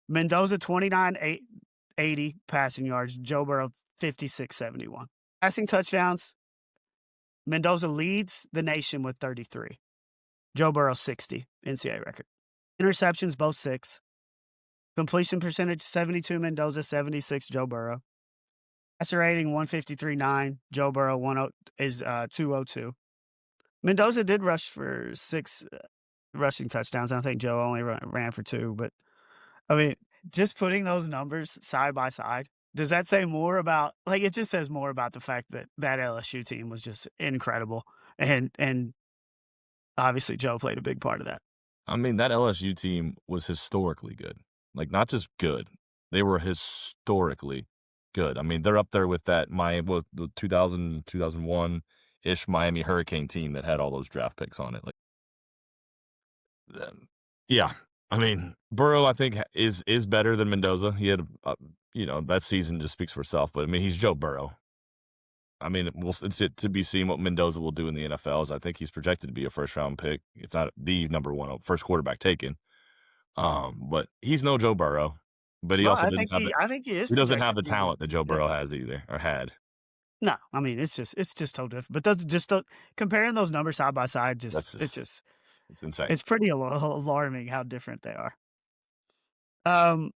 Mendoza 2980 passing yards, Joe Burrow 5671 passing touchdowns. Mendoza leads the nation with 33. Joe Burrow 60 NCAA record. Interceptions both 6. Completion percentage 72 Mendoza, 76 Joe Burrow. Passer rating 153.9. Joe Burrow 202. Mendoza did rush for 6 rushing touchdowns. I think Joe only ran for 2, but I mean, just putting those numbers side by side, does that say more about, like, it just says more about the fact that that LSU team was just incredible, and obviously Joe played a big part of that.
I mean, that LSU team was historically good. Like not just good, they were historically good. I mean, they're up there with that Miami was the 2001 ish Miami Hurricane team that had all those draft picks on it. Like, yeah. I mean, Burrow, I think is better than Mendoza. He had, that season just speaks for itself. But I mean, he's Joe Burrow. I mean, it's it to be seen what Mendoza will do in the NFL. As I think he's projected to be a first round pick, if not the number one first quarterback taken. But he's no Joe Burrow. But he
Well,
also didn't have it.
I think he is
He doesn't have
projected
the
to be.
talent that Joe
Yeah.
Burrow has either or had.
No, I mean, it's just so different. But those just the comparing those numbers side by side,
That's it's insane.
it's pretty alarming how different they are. Um,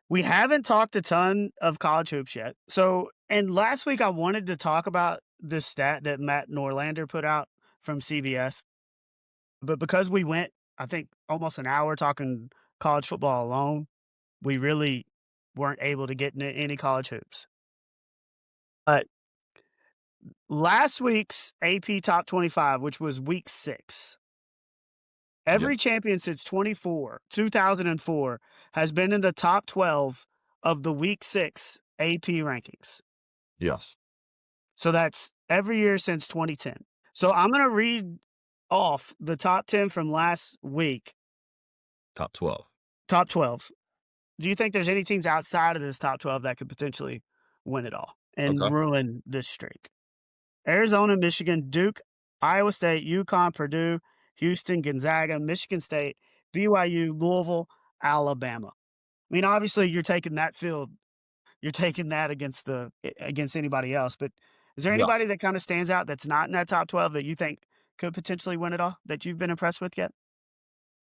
we haven't talked a ton of college hoops yet. So, and last week I wanted to talk about this stat that Matt Norlander put out from CBS, but because we went I think, almost an hour talking college football alone. We really weren't able to get into any college hoops. But last week's AP Top 25, which was week 6,
Yeah.
every champion since 2004 has been in the top 12 of the week 6 AP rankings.
Yes.
So that's every year since 2010. So I'm going to read off the top 10 from last week.
Top 12.
Top 12. Do you think there's any teams outside of this top 12 that could potentially win it all and
Okay.
ruin this streak? Arizona, Michigan, Duke, Iowa State, UConn, Purdue, Houston, Gonzaga, Michigan State, BYU, Louisville, Alabama. I mean, obviously, you're taking that field. You're taking that against anybody else. But is there
Yeah.
anybody that kind of stands out that's not in that top 12 that you think could potentially win it all that you've been impressed with yet?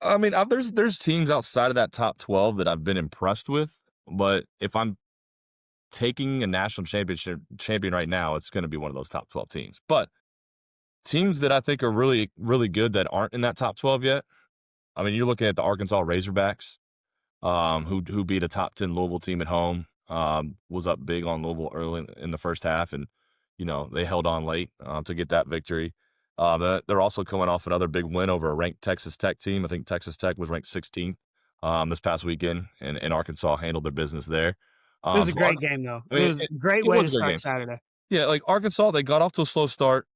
I mean, there's teams outside of that top 12 that I've been impressed with, but if I'm taking a national champion right now, it's going to be one of those top 12 teams. But teams that I think are really, really good that aren't in that top 12 yet. I mean, you're looking at the Arkansas Razorbacks, who beat a top 10 Louisville team at home, was up big on Louisville early in the first half, and they held on late to get that victory. They're also coming off another big win over a ranked Texas Tech team. I think Texas Tech was ranked 16th this past weekend, and Arkansas handled their business there.
It was a
So
great game, though.
I
It
mean,
was a great
it
way
was
to
a great
start
game.
Saturday.
Yeah, like Arkansas, they got off to a slow start.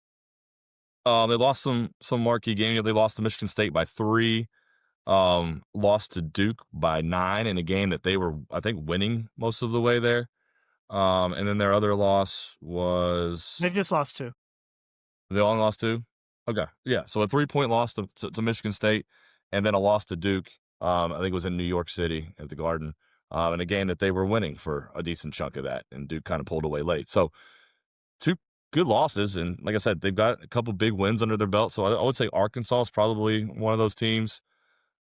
They lost some marquee games. They lost to Michigan State by 3. Lost to Duke by 9 in a game that they were, I think, winning most of the way there. And then their other loss was
They've just lost 2.
they only lost 2. Okay, yeah. So a 3-point loss to Michigan State, and then a loss to Duke. I think it was in New York City at the Garden, in a game that they were winning for a decent chunk of that, and Duke kind of pulled away late. So 2 good losses, and like I said, they've got a couple big wins under their belt. So I would say Arkansas is probably one of those teams.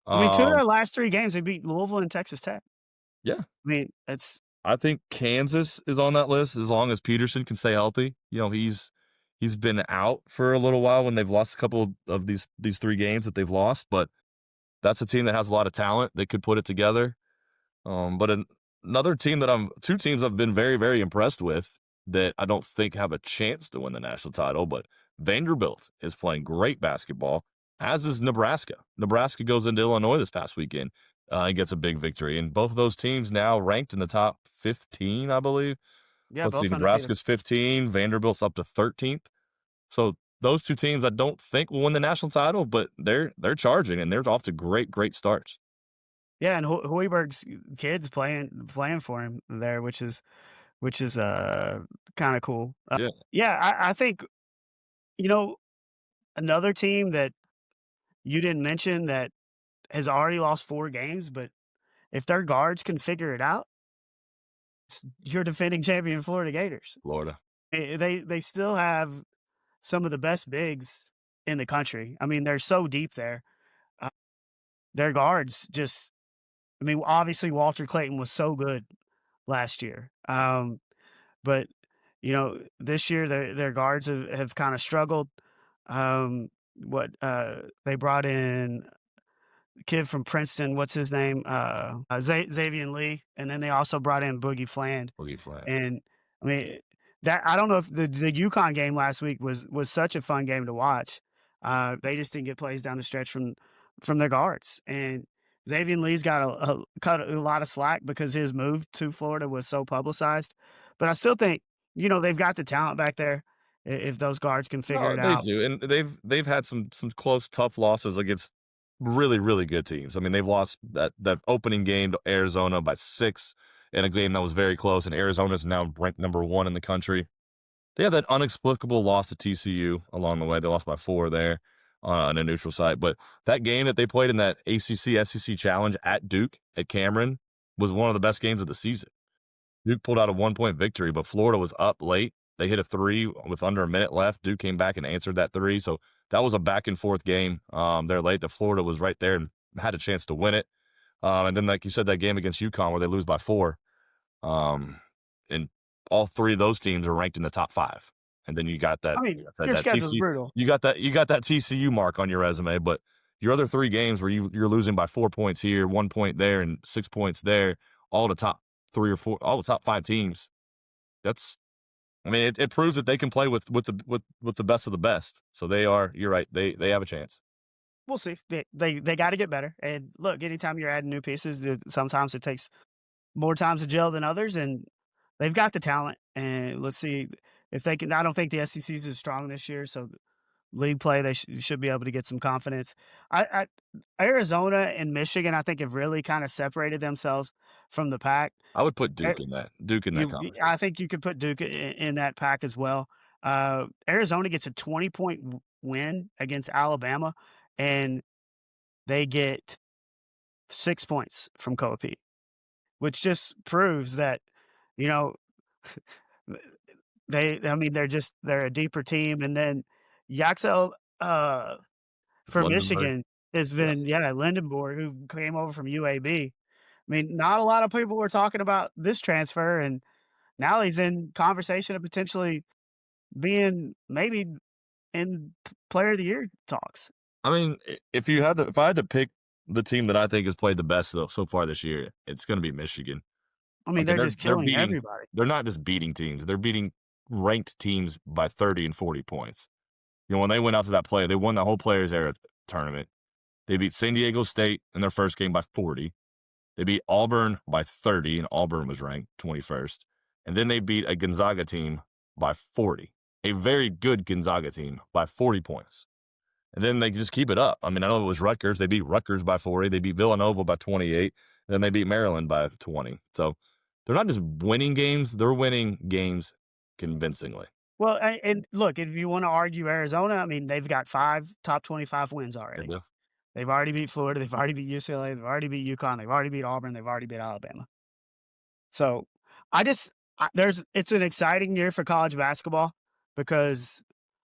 I mean, 2 of
Um,
their last 3 games, they beat Louisville and Texas Tech.
yeah,
I mean, it's
I think Kansas is on that list as long as Peterson can stay healthy. He's been out for a little while when they've lost a couple of these 3 games that they've lost, but that's a team that has a lot of talent. They could put it together. But another team that 2 teams I've been very, very impressed with that I don't think have a chance to win the national title, but Vanderbilt is playing great basketball, as is Nebraska. Nebraska goes into Illinois this past weekend and gets a big victory. And both of those teams now ranked in the top 15, I believe.
yeah,
Let's see,
both undefeated.
Nebraska's 15, Vanderbilt's up to 13th. So those 2 teams I don't think will win the national title, but they're charging, and they're off to great starts.
Yeah, and Hoiberg's kids playing for him there, which is kind of cool.
Yeah.
Yeah, I think you know another team that you didn't mention that has already lost 4 games, but if their guards can figure it out, it's your defending champion Florida Gators.
Florida.
They still have some of the best bigs in the country. I mean, they're so deep there. Uh, their guards just, I mean, obviously Walter Clayton was so good last year. But this year their guards have kind of struggled. They brought in a kid from Princeton, what's his name? Xavier Lee, and then they also brought in Boogie Fland.
Boogie Flag.
And I mean that I don't know if the UConn game last week was such a fun game to watch. They just didn't get plays down the stretch from their guards. And Xavier Lee's got cut a lot of slack because his move to Florida was so publicized. But I still think they've got the talent back there if those guards can figure
No,
it
they
out.
do, and they've had some close, tough losses against really, really good teams. I mean, they've lost that opening game to Arizona by 6 in a game that was very close, and Arizona's now ranked number 1 in the country. They have that inexplicable loss to TCU along the way. They lost by 4 there on a neutral site, but that game that they played in that ACC SEC Challenge at Duke at Cameron was one of the best games of the season. Duke pulled out a 1-point victory, but Florida was up late. They hit a 3 with under a minute left. Duke came back and answered that 3. So that was a back and forth game there late. The Florida was right there and had a chance to win it. And then, like you said, that game against UConn where they lose by 4. And all 3 of those teams are ranked in the top 5. And then you got that,
I mean,
that
your schedule's
TCU,
brutal.
you got that TCU mark on your resume, but Your other 3 games where you're losing by 4 points here, 1 point there, and 6 points there, all the top 3 or 4, all the top 5 teams. That's, I mean, it proves that they can play with the best of the best. So they are. You're right. They have a chance.
We'll see. They got to get better. And look, anytime you're adding new pieces, sometimes it takes more times to gel than others, and they've got the talent. And let's see if they can. I don't think the SEC is as strong this year, so league play they should be able to get some confidence. I Arizona and Michigan, I think, have really kind of separated themselves from the pack.
I would put Duke in that. Duke in that conversation.
I think you could put Duke in that pack as well. Arizona gets a 20-point win against Alabama, and they get 6 points from Kobe, which just proves that, you know, I mean, they're a deeper team. And then Yaxel, for
Lundenberg.
Michigan has
Yeah.
been, Lindenborg, who came over from UAB. I mean, not a lot of people were talking about this transfer, and now he's in conversation of potentially being maybe in player of the year talks.
I mean, if I had to pick the team that I think has played the best though so far this year, it's going to be Michigan.
I
I
mean,
mean,
they're just
they're
killing
beating.
everybody.
They're not just beating teams; they're beating ranked teams by 30 and 40 points. You know, when they went out to that play, they won the whole Players Era tournament. They beat San Diego State in their first game by 40. They beat Auburn by 30, and Auburn was ranked 21st. And then they beat a Gonzaga team by 40, a very good Gonzaga team by 40 points. And then they just keep it up. I mean, I know it was Rutgers. They beat Rutgers by 40. They beat Villanova by 28. And then they beat Maryland by 20. So they're not just winning games, they're winning games convincingly.
Well, and look, if you want to argue Arizona, I mean, they've got 5 top 25 wins already.
Yeah.
They've already beat Florida. They've already beat UCLA. They've already beat UConn. They've already beat Auburn. They've already beat Alabama. So it's an exciting year for college basketball because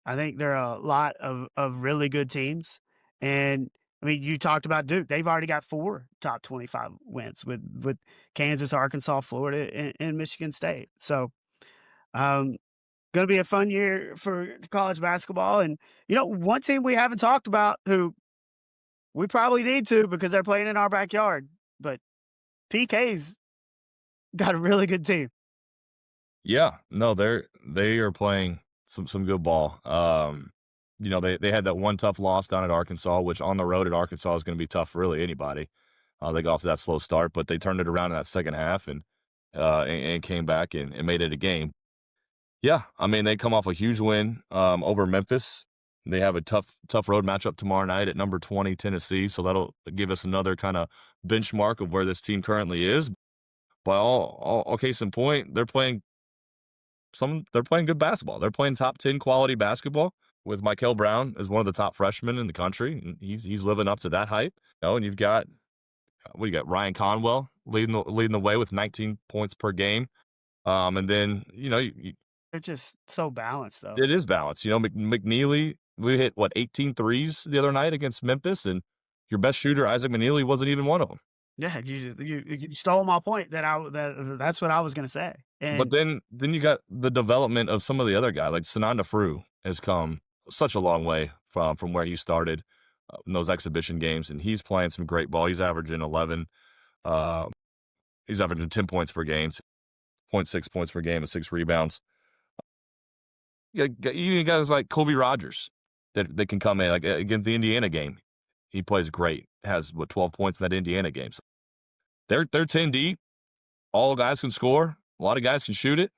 I think there are a lot of really good teams. And I mean, you talked about Duke. They've already got 4 top 25 wins with Kansas, Arkansas, Florida, and Michigan State. So, going to be a fun year for college basketball. And, one team we haven't talked about who we probably need to because they're playing in our backyard, but PK's got a really good team.
Yeah, no, they are playing some good ball. They had that one tough loss down at Arkansas, which on the road at Arkansas is going to be tough for really anybody. They got off to that slow start, but they turned it around in that second half and came back and made it a game. Yeah, I mean, they come off a huge win over Memphis. They have a tough road matchup tomorrow night at number 20 Tennessee, so that'll give us another kind of benchmark of where this team currently is. By all case in point, they're playing good basketball. They're playing top 10 quality basketball with Michael Brown as one of the top freshmen in the country. And he's living up to that hype. And you've got Ryan Conwell leading the way with 19 points per game. And then
they're just so balanced, though.
It is balanced. McNeely, we hit 18 threes the other night against Memphis, and your best shooter Isaac McNeely wasn't even one of them.
Yeah, you stole my point that's what I was going to say.
But then you got the development of some of the other guys, like Sananda Frew has come such a long way from where he started in those exhibition games, and he's playing some great ball. He's averaging 11. He's averaging 10 points per game, 0.6 points per game, and 6 rebounds. You got guys like Kobe Rogers that can come in, like against the Indiana game. He plays great. Has 12 points in that Indiana game. So they're 10 deep. All guys can score. A lot of guys can shoot it.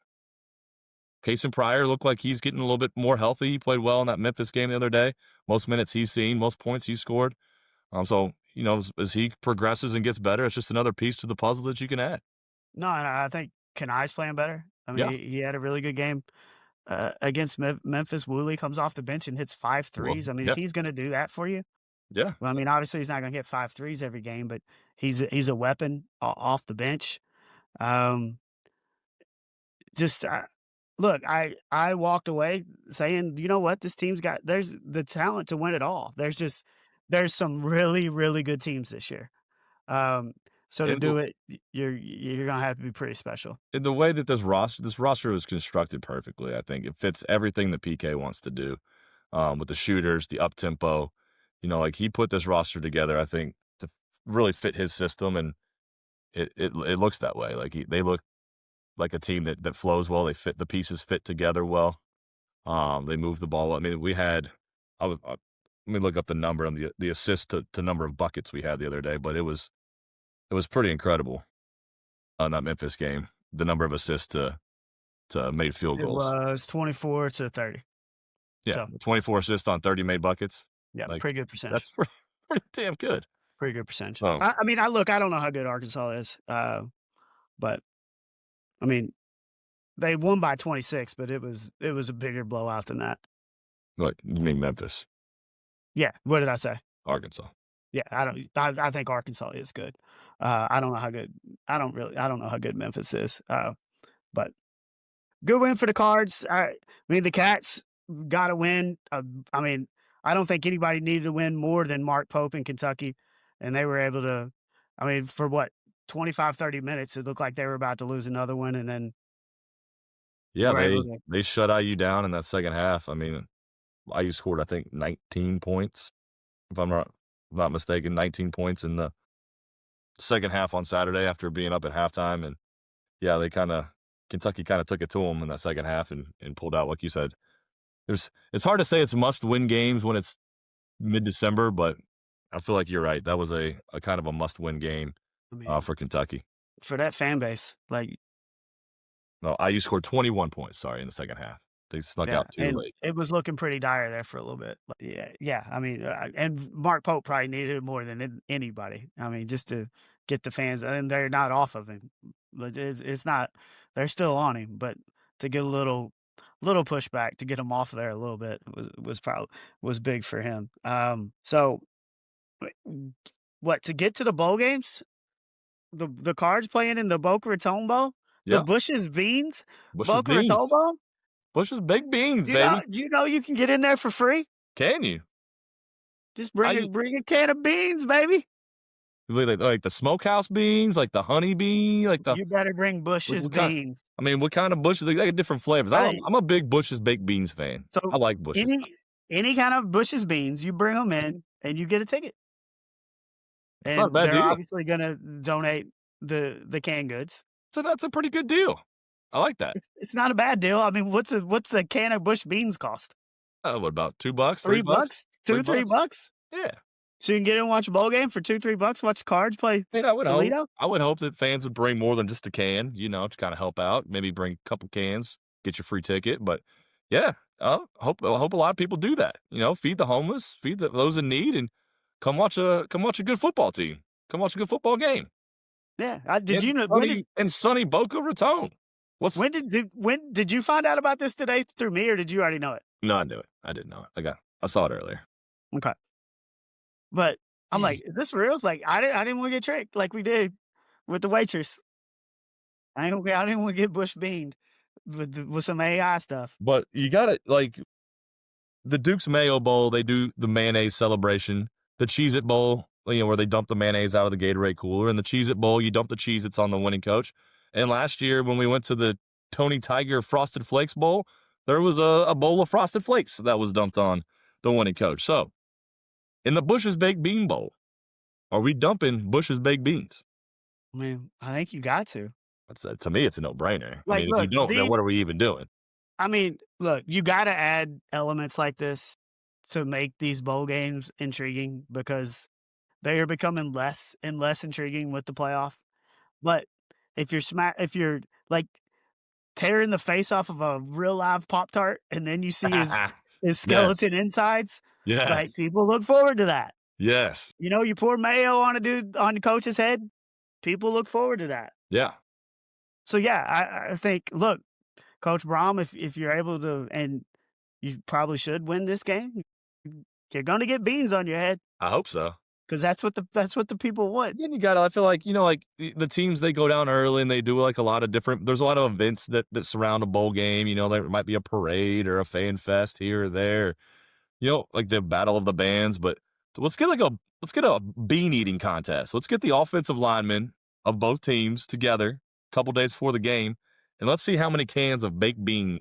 Cason Pryor looked like he's getting a little bit more healthy. He played well in that Memphis game the other day. Most minutes he's seen, most points he's scored. So as he progresses and gets better, it's just another piece to the puzzle that you can add.
No, and I think Kenai's playing better. I mean, he had a really good game against Memphis. Woolley comes off the bench and hits 5 threes. I mean, if he's going to do that for you.
Yeah.
Well, I mean, obviously he's not going to get 5 threes every game, but he's a weapon off the bench. Look, I walked away saying, you know what, this team's there's the talent to win it all. There's some really, really good teams this year. So to do it, you're going to have to be pretty special.
In the way that this roster was constructed perfectly, I think it fits everything that PK wants to do with the shooters, the up-tempo. Like he put this roster together, I think, to really fit his system, and it looks that way. Like they look like a team that flows well. The pieces fit together well. They move the ball. I mean, let me look up the number on the assist to number of buckets we had the other day, but it was pretty incredible on that Memphis game. The number of assists to made field
It
goals.
was 24-30.
Yeah,
So
24 assists on 30 made buckets.
yeah,
Like
pretty good percentage.
that's pretty damn good.
Pretty good percentage.
Oh,
I mean, I don't know how good Arkansas is, but I mean, they won by 26, but it was a bigger blowout than that.
look, you mean Memphis,
Yeah, what did I say?
Arkansas?
Yeah, I think Arkansas is good. I don't know how good I don't know how good Memphis is, but good win for the Cards. I mean, the Cats got to win. I mean, I don't think anybody needed to win more than Mark Pope in Kentucky, and they were able to. I mean, for what 25, 30 minutes, it looked like they were about to lose another one, and then
Yeah,
were able to.
they shut IU down in that second half. I mean, IU scored I think 19 points, if I'm not mistaken, 19 points in the second half on Saturday after being up at halftime, and yeah, Kentucky kind of took it to them in that second half and pulled out, like you said. It's hard to say it's must-win games when it's mid-December, but I feel like you're right. That was a kind of a must-win game
I mean,
for Kentucky.
for that fan base, like
No, IU scored 21 points, in the second half. They snuck
yeah,
out too
and
late.
it was looking pretty dire there for a little bit. Like, yeah. I mean, and Mark Pope probably needed it more than anybody. I mean, just to get the fans, and they're not off of him. It's not. They're still on him, but to get a little pushback to get him off there a little bit was big for him. So what to get to the bowl games? The Cards playing in the Boca Raton Bowl, the
Yeah,
Bush's Beans
Bush's
Boca Raton
beans.
Bowl.
Bush's baked beans,
You know
baby.
you can get in there for free?
Can you?
Just
I
bring a can of beans, baby.
like the smokehouse beans, like the honey bean, like the
You better bring
like
Bush's
what kind.
beans.
I mean, what kind of Bush's? They got different flavors.
Hey,
I'm a big Bush's baked beans fan. I
so
like Bush's.
any kind of Bush's beans, you bring them in and you get a ticket.
It's not a
And
bad
they're
deal.
obviously gonna donate the canned goods.
So that's a pretty good deal. I like that.
It's not a bad deal. I mean, what's a can of Bush beans cost?
What about $2,
$3?
$3?
$2, $3?
Yeah.
So you can get in and watch a bowl game for $2, $3, watch the Cards play
I mean,
Toledo?
I would hope that fans would bring more than just a can, to kind of help out. Maybe bring a couple cans, get your free ticket. But yeah, I hope a lot of people do that. Feed the homeless, feed those in need, and come watch a good football team. Come watch a good football game.
Yeah. Did you know
in sunny Boca Raton?
when did you find out about this today through me, or did you already know it?
No, I knew it. I didn't know it. I saw it earlier.
Okay. But I'm like, is this real? It's like I didn't want to get tricked like we did with the waitress. I didn't want to get Bush beaned with some AI stuff.
But you got to the Duke's Mayo Bowl, they do the mayonnaise celebration. The Cheez-It Bowl, where they dump the mayonnaise out of the Gatorade cooler. And the Cheez-It Bowl, you dump the Cheez-Its on the winning coach. And last year, when we went to the Tony Tiger Frosted Flakes Bowl, there was a bowl of Frosted Flakes that was dumped on the winning coach. So, in the Bush's Baked Bean Bowl, are we dumping Bush's Baked Beans?
I mean, I think you got to.
To me, it's a no-brainer.
Like,
I mean,
look,
if you don't, then what are we even doing?
I mean, look, you got to add elements like this to make these bowl games intriguing because they are becoming less and less intriguing with the playoff. But if you're like tearing the face off of a real live Pop-Tart and then you see his skeleton insides, like people look forward to that.
Yes.
You pour mayo on a dude on the coach's head, people look forward to that.
Yeah.
So yeah, I think look, Coach Brom, if you're able to, and you probably should win this game, you're gonna get beans on your head.
I hope so.
Because that's what the people want.
Then I feel like, like the teams, they go down early and they do like a lot of there's a lot of events that surround a bowl game. There might be a parade or a fan fest here or there, like the battle of the bands. But let's get a bean eating contest. Let's get the offensive linemen of both teams together a couple days before the game. And let's see how many cans of baked bean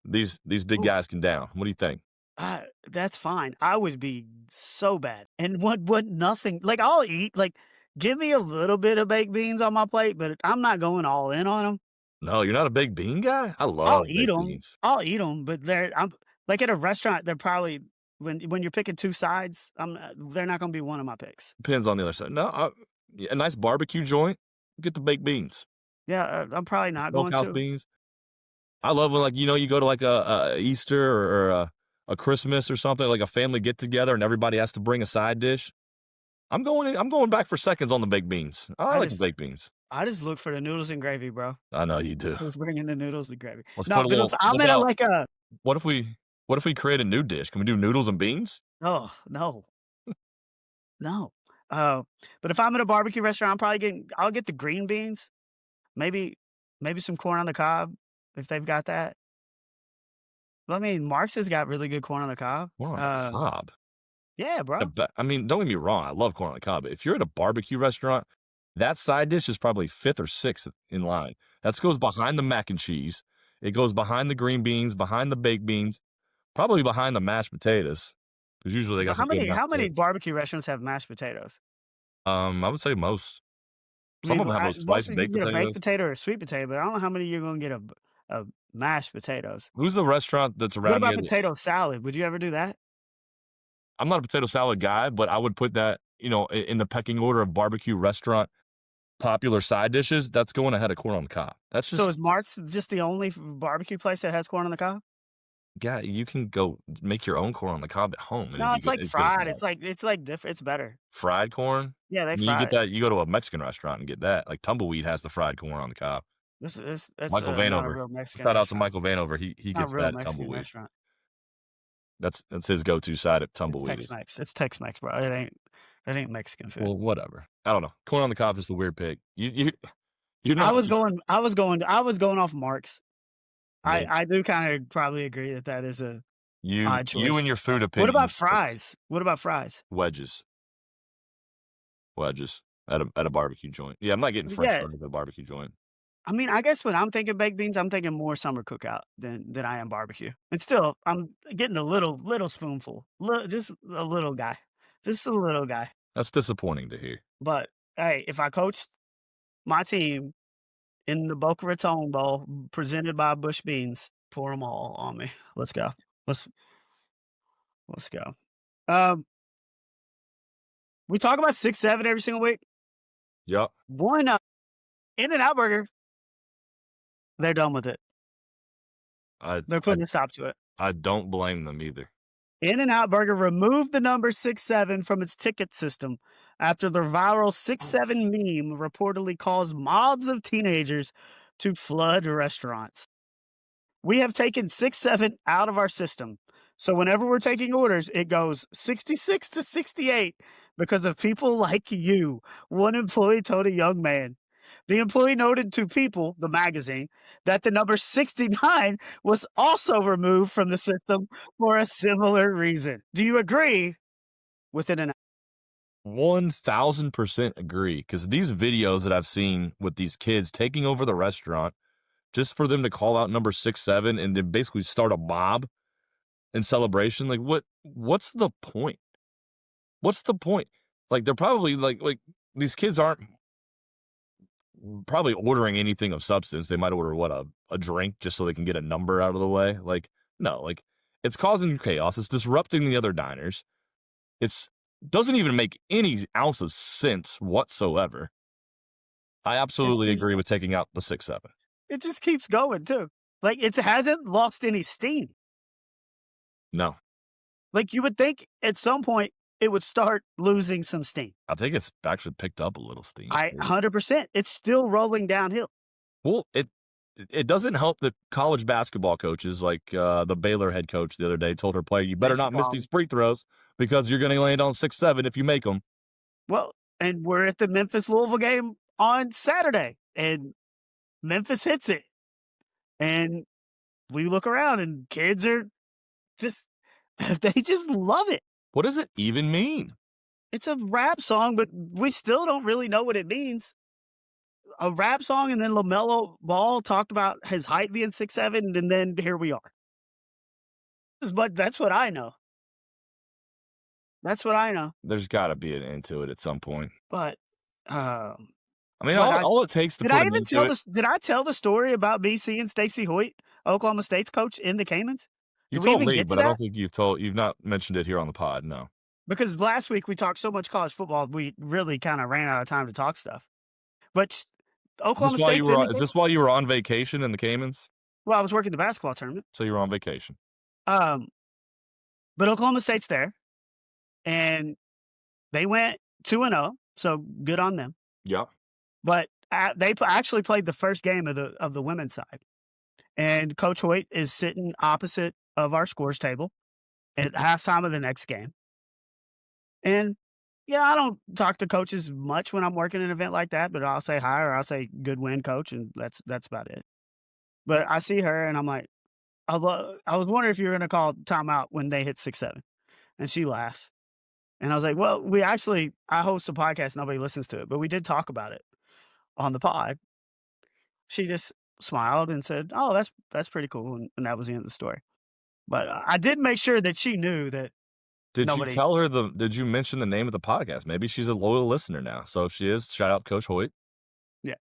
these big guys can down. What do you think?
That's fine. I would be so bad. And what nothing like, I'll eat, like, give me a little bit of baked beans on my plate, but I'm not going all in on them.
No, you're not a baked bean guy? I
I'll
love
eat
baked
them.
beans.
I'll eat them, but I'm like, at a restaurant, they're probably when you're picking 2 sides, they're not gonna be one of my picks.
Depends on the other side. No, yeah, a nice barbecue joint, get the baked beans,
Yeah, I'm probably not going
smokehouse
to.
beans. I love when, like, you go to, like, a Easter or a Christmas or something, like a family get together and everybody has to bring a side dish. I'm going back for seconds on the baked beans. I
I
like the
just
baked beans.
I just look for the noodles and gravy, bro.
I know you do.
Who's bringing the noodles and gravy?
Let's
No,
put a
but if
little
I'm
what
in a,
about
like a
what if we create a new dish? Can we do noodles and beans?
oh, no, no. Uh, but if I'm at a barbecue restaurant, I'll get the green beans, maybe maybe some corn on the cob if they've got that. Well, I mean, Mark's has got really good corn on the cob.
Corn on the cob?
Yeah, bro.
I mean, don't get me wrong, I love corn on the cob, but if you're at a barbecue restaurant, that side dish is probably 5th or 6th in line. That goes behind the mac and cheese. It goes behind the green beans, behind the baked beans, probably behind the mashed potatoes, because usually they
But
got some good mashed
how many
potatoes.
barbecue restaurants have mashed potatoes?
I would say most.
I
Some
mean,
of them have those spicy
mostly you can
baked
get a baked
potatoes.
potato or a sweet potato, but I don't know how many you're gonna get a mashed potatoes.
Who's the restaurant that's
What
around
about
here that
potato salad? Would you ever do that?
I'm not a potato salad guy, but I would put that, in the pecking order of barbecue restaurant popular side dishes, that's going ahead of corn on the cob. That's
So
just
is Mark's just the only barbecue place that has corn on the cob?
yeah, you can go make your own corn on the cob at home, and it'd
No,
be
it's
good
like
as good as
fried.
that.
It's like different. It's better.
Fried corn?
Yeah, they
I mean, you
fry
get
it.
that you go to a Mexican restaurant and get that, like, Tumbleweed has the fried corn on the cob.
This that's
Michael
not a
Vanover.
real Mexican
Shout out to
restaurant.
Michael Vanover, he
Not a
gets
real
that at
Mexican
Tumbleweed.
restaurant.
That's his go-to side at
It's
Tumbleweed is
Tex-Mex. It's Tex-Mex, bro. It ain't Mexican food.
well, whatever. I don't know. Corn on the cob is the weird pick. You're not
I was going off Mark's.
maybe.
I do kinda probably agree that that is a odd
You
choice.
and your food
What about
opinions,
fries? What about fries?
wedges. Wedges at a barbecue joint. Yeah, I'm not getting french
Yeah,
fries at a barbecue joint.
I mean, I guess when I'm thinking baked beans, I'm thinking more summer cookout than I am barbecue. And still, I'm getting a little spoonful, just a little guy, just a little guy.
That's disappointing to hear.
But hey, if I coached my team in the Boca Raton Bowl presented by Bush Beans, pour them all on me. Let's go. Let's let's go. Um, we talk about 6-7 every single week.
Yup.
One In-N-Out Burger, they're done with it.
I
They're
I
putting a stop to it.
I don't blame them either.
In-N-Out Burger removed the number 6-7 from its ticket system after the viral 6-7 meme reportedly caused mobs of teenagers to flood restaurants. We have taken 6-7 out of our system. So whenever we're taking orders, it goes 66 to 68 because of people like you, one employee told a young man. The employee noted to People, the magazine, that the number 69 was also removed from the system for a similar reason. Do you agree with it?
1000% agree, because these videos that I've seen with these kids taking over the restaurant just for them to call out number 6-7 and then basically start a mob in celebration, like, what's the point? What's the point? Like, they're probably like these kids aren't probably ordering anything of substance. They might order a drink just so they can get a number out of the way. Like, no, like, it's causing chaos. It's disrupting the other diners. It's doesn't even make any ounce of sense whatsoever. I absolutely agree with taking out the 6-7.
It just keeps going too. Like, it hasn't lost any steam.
No,
Like, you would think at some point it would start losing some steam.
I think it's actually picked up a little steam.
100%. It's still rolling downhill.
Well, it doesn't help that college basketball coaches, like the Baylor head coach the other day, told her player, "You better not miss these free throws because you're going to land on 6-7 if you make them."
Well, and we're at the Memphis-Louisville game on Saturday, and Memphis hits it. And we look around, and kids are just they just love it.
What does it even mean?
It's a rap song, but we still don't really know what it means. A rap song, and then LaMelo Ball talked about his height being 6'7", and then here we are. But that's what I know. That's what I know.
There's got to be an end to it at some point.
But, um,
I mean,
but
all it takes to
did
put
I
an
even
end to
tell
it.
this? Did I tell the story about me seeing Stacey Hoyt, Oklahoma State's coach, in the Caymans?
You
Did we
told
even
me,
get to
but I don't
that?
think you've not mentioned it here on the pod. No.
Because last week we talked so much college football, we really kind of ran out of time to talk stuff. But Oklahoma State's in the
Is
game.
this while you were on vacation in the Caymans?
Well, I was working the basketball tournament.
So you were on vacation.
But Oklahoma State's there, and they went 2-0, so good on them.
Yeah.
But they actually played the first game of the women's side, and Coach Hoyt is sitting opposite of our scores table at halftime of the next game. And yeah, I don't talk to coaches much when I'm working an event like that, but I'll say hi or I'll say good win, coach, and that's about it. But I see her and I'm like, I was wondering if you were going to call timeout when they hit 6-7, and she laughs. And I was like, well, I host a podcast, nobody listens to it, but we did talk about it on the pod. She just smiled and said, oh, that's pretty cool, and that was the end of the story. But I did make sure that she knew that.
Did you mention the name of the podcast? Maybe she's a loyal listener now. So if she is, shout out Coach Hoyt.
Yeah.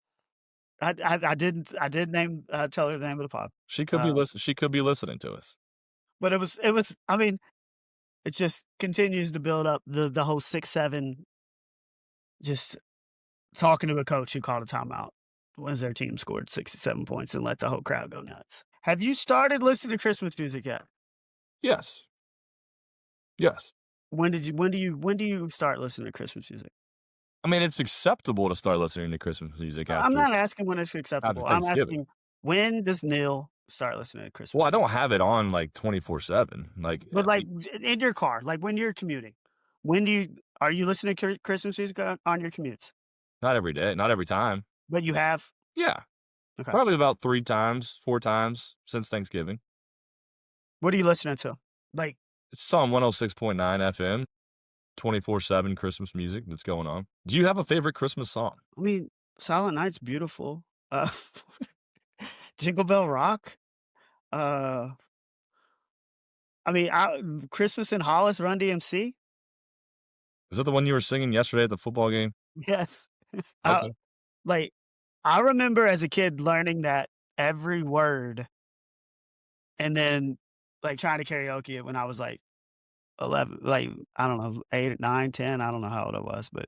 I did tell her the name of the pod.
She could be listening to us.
But it was I mean, it just continues to build up the whole 6-7, just talking to a coach who called a timeout once their team scored 67 points and let the whole crowd go nuts. Have you started listening to Christmas music yet?
Yes. Yes.
When do you start listening to Christmas music?
I mean, it's acceptable to start listening to Christmas music after.
I'm not asking when it's acceptable. I'm asking, when does Neil start listening to Christmas
Well, I
music?
don't have it on like 24/7.
But like in your car, like when you're commuting, are you listening to Christmas music on your commutes?
Not every day, not every time.
But you have?
Yeah.
Okay.
Probably about 4 times since Thanksgiving.
What are you listening to? Like,
it's on 106.9 FM, 24/7 Christmas music that's going on. Do you have a favorite Christmas song?
I mean, Silent Night's beautiful. Jingle Bell Rock. I mean, Christmas in Hollis, Run DMC.
Is that the one you were singing yesterday at the football game?
Yes.
Okay.
I remember as a kid learning that every word, and then like trying to karaoke it when I was like 11, like I don't know, 8, 9, 10. I don't know how old I was, but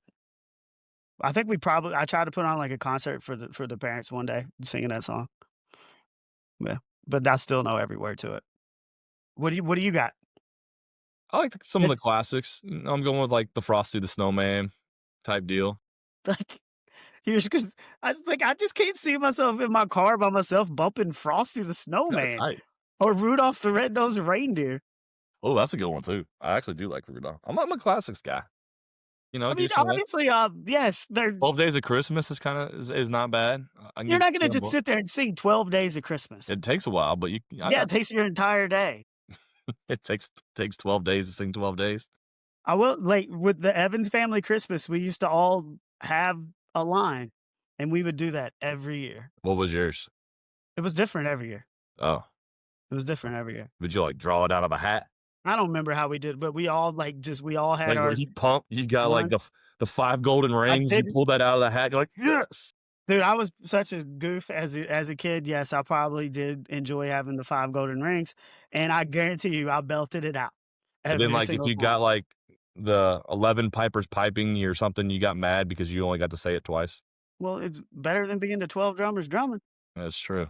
I think I tried to put on like a concert for the parents one day singing that song. Yeah, but I still know every word to it. What do you got?
I like some of the classics. I'm going with like the Frosty the Snowman type deal.
Like, because I just can't see myself in my car by myself bumping Frosty the Snowman or Rudolph the Red-Nosed Reindeer.
Oh, that's a good one too. I actually do like Rudolph. I'm a classics guy. You know,
I mean, obviously, yes, they're
12 Days of Christmas is not bad.
You're not going to just sit there and sing 12 Days of Christmas.
It takes a while, but it
takes your entire day.
It takes 12 days to sing 12 days.
I will, like, with the Evans family Christmas, we used to all have a line, and we would do that every year.
What was yours?
It was different every year.
Oh.
It was different every year.
Would you like draw it out of a hat?
I don't remember how we did, but we all had
like,
our.
You pumped. You got like the 5 golden rings. You pulled that out of the hat. You're like, yes.
Dude, I was such a goof as a kid. Yes, I probably did enjoy having the 5 golden rings, and I guarantee you, I belted it out.
And then, like, if you got like the 11 pipers piping or something, you got mad because you only got to say it twice.
Well, it's better than being the 12 drummers drumming.
That's true.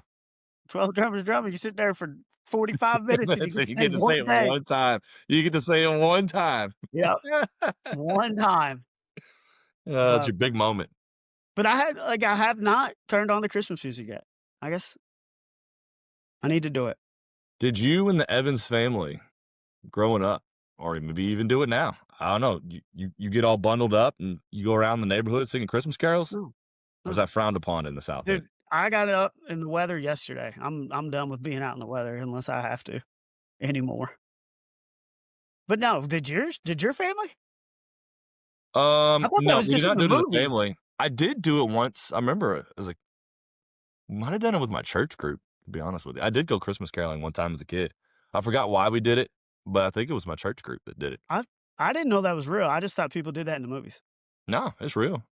12 drummers drumming. You sit there for 45 minutes and you
get to say it one time. You get to say it one time.
Yeah, one time.
That's your big moment.
But I have not turned on the Christmas music yet. I guess I need to do it.
Did you and the Evans family growing up, or maybe even do it now? I don't know. You get all bundled up and you go around the neighborhood singing Christmas carols?
No.
Or is that frowned upon in the South?
Dude, I got up in the weather yesterday. I'm done with being out in the weather unless I have to anymore. But no, did your family?
No, we did not do it as a
movies.
family. I did do it once. I remember it was like, might have done it with my church group, to be honest with you. I did go Christmas caroling one time as a kid. I forgot why we did it, but I think it was my church group that did it.
I didn't know that was real. I just thought people did that in the movies.
No, it's real.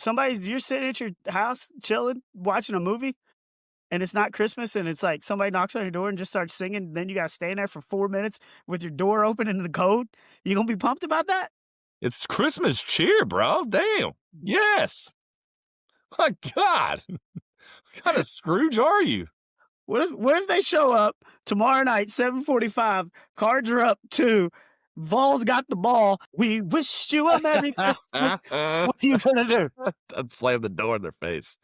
You're sitting at your house chilling, watching a movie, and it's not Christmas, and it's like somebody knocks on your door and just starts singing, and then you gotta stand there for 4 minutes with your door open in the cold. You gonna be pumped about that?
It's Christmas cheer, bro. Damn. Yes. My God. What kind of Scrooge are you?
What if they show up tomorrow night, 7:45, cards are up 2, Vols got the ball, we wish you a Merry Christmas. What are you gonna do?
I'd slam the door in their face.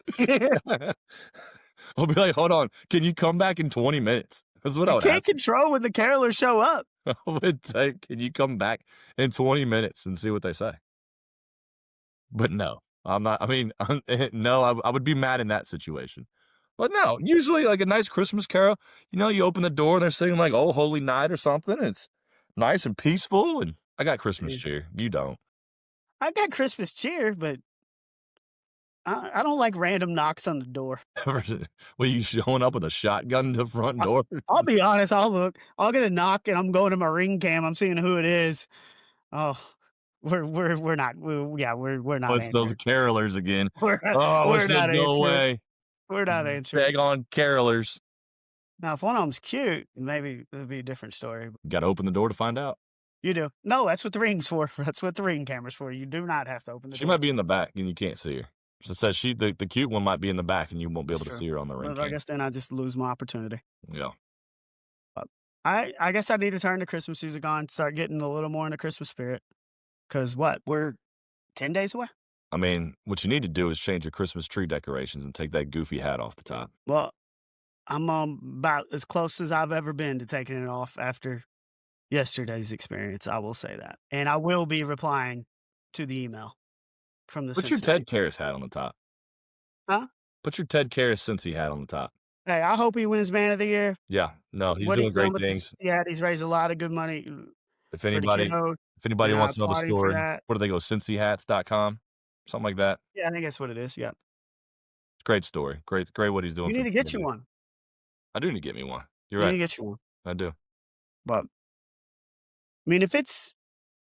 I'll be like, hold on, can you come back in 20 minutes? That's what I would
can't
ask.
control when the carolers show up.
I would say, can you come back in 20 minutes and see what they say? But no, I'm not. I mean, no, I would be mad in that situation. But no, usually like a nice Christmas carol, you open the door and they're singing like "Oh Holy Night" or something. And it's nice and peaceful. And I got Christmas cheer. You don't.
I got Christmas cheer, but I don't like random knocks on the door.
Were you showing up with a shotgun to the front door?
I'll be honest. I'll get a knock and I'm going to my ring cam. I'm seeing who it is. Oh, we're not. We're not.
Oh, it's those carolers again.
We're
we're not go away.
We're not answering.
Beg on carolers.
Now, if one of them's cute, maybe it'd be a different story.
Got to open the door to find out.
You do. No, that's what the ring's for. That's what the ring camera's for. You do not have to open the door.
She might be in the back and you can't see her. So it says the cute one might be in the back and you won't be able to see her on the ring
cam. I guess then I just lose my opportunity.
Yeah.
I guess I need to turn the Christmas music on, start getting a little more in the Christmas spirit. Because we're 10 days away?
I mean, what you need to do is change your Christmas tree decorations and take that goofy hat off the top.
Well, I'm about as close as I've ever been to taking it off after yesterday's experience. I will say that. And I will be replying to the email from the
Put your Ted Karras hat on the top.
Huh?
Put your Ted Karras Cincy hat on the top.
Hey, I hope he wins Man of the Year.
Yeah. No, he's doing great things.
Yeah, he's raised a lot of good money.
If anybody wants to know the story, where do they go? CincyHats.com? Something like that.
Yeah, I think that's what it is. Yeah.
It's a great story. Great what he's doing.
You need to get you one.
I do need to get me one. You're right.
You need to get you one.
I do.
But, I mean,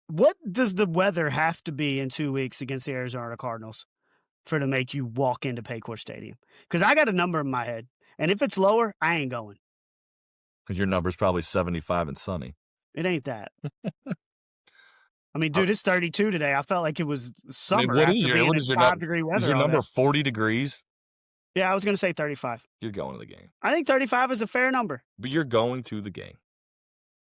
what does the weather have to be in 2 weeks against the Arizona Cardinals to make you walk into Paycor Stadium? Because I got a number in my head. And if it's lower, I ain't going.
Because your number's probably 75 and sunny.
It ain't that. I mean, dude, it's 32 today. I felt like it was summer. What is your 5-degree weather?
Is your number 40 degrees?
Yeah, I was going to say 35.
You're going to the game.
I think 35 is a fair number.
But you're going to the game.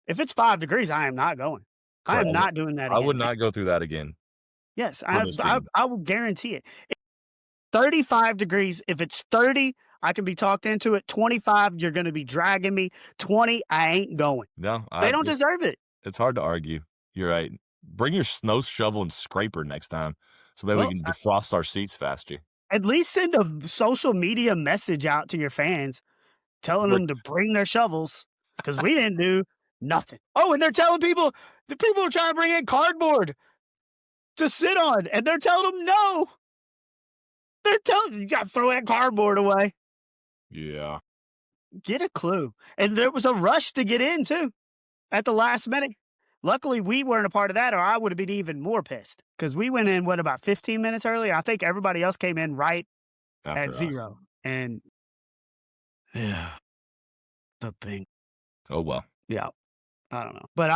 If it's 5 degrees, I am not going. I am not doing that again.
I would not go through that again.
Yes, I will guarantee it. 35 degrees. If it's 30, I can be talked into it. 25, you're going to be dragging me. 20, I ain't going.
No.
They don't deserve it.
It's hard to argue. You're right. Bring your snow shovel and scraper next time so maybe we can defrost our seats faster.
At least send a social media message out to your fans telling them to bring their shovels because we didn't do nothing. Oh, and they're telling people, the people are trying to bring in cardboard to sit on, and they're telling them no. They're telling you got to throw that cardboard away.
Yeah.
Get a clue. And there was a rush to get in, too, at the last minute. Luckily, we weren't a part of that, or I would have been even more pissed. Because we went in, about 15 minutes early? I think everybody else came in right at 0. And, yeah, the Bengals.
Oh, well.
Yeah, I don't know. But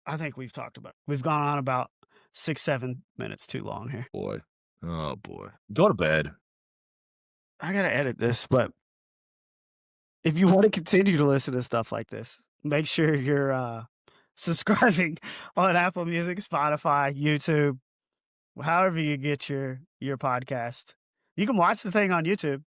I think we've talked about it. We've gone on about 6-7 minutes too long here.
Boy. Oh, boy. Go to bed.
I got to edit this, but if you want to continue to listen to stuff like this, make sure you're subscribing on Apple Music, Spotify, YouTube, however you get your podcast. You can watch the thing on YouTube.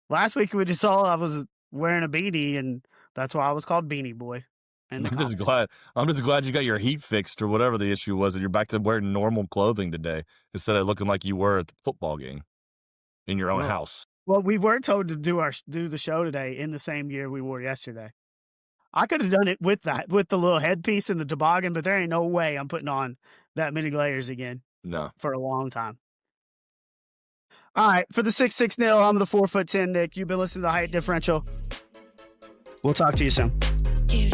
Last week we just saw I was wearing a beanie, and that's why I was called Beanie Boy.
I'm just glad you got your heat fixed or whatever the issue was, and you're back to wearing normal clothing today instead of looking like you were at the football game in your own house.
Well, we were told to do the show today in the same gear we wore yesterday. I could have done it with the little headpiece and the toboggan, but there ain't no way I'm putting on that many layers again.
No.
For a long time. All right, for the 6'6" I'm the 4'10" Nick. You've been listening to the Height Differential. We'll talk to you soon.
Give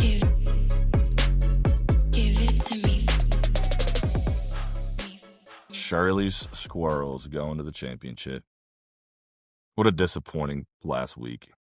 it to me.
Shirley's Squirrels going to the championship. What a disappointing last week.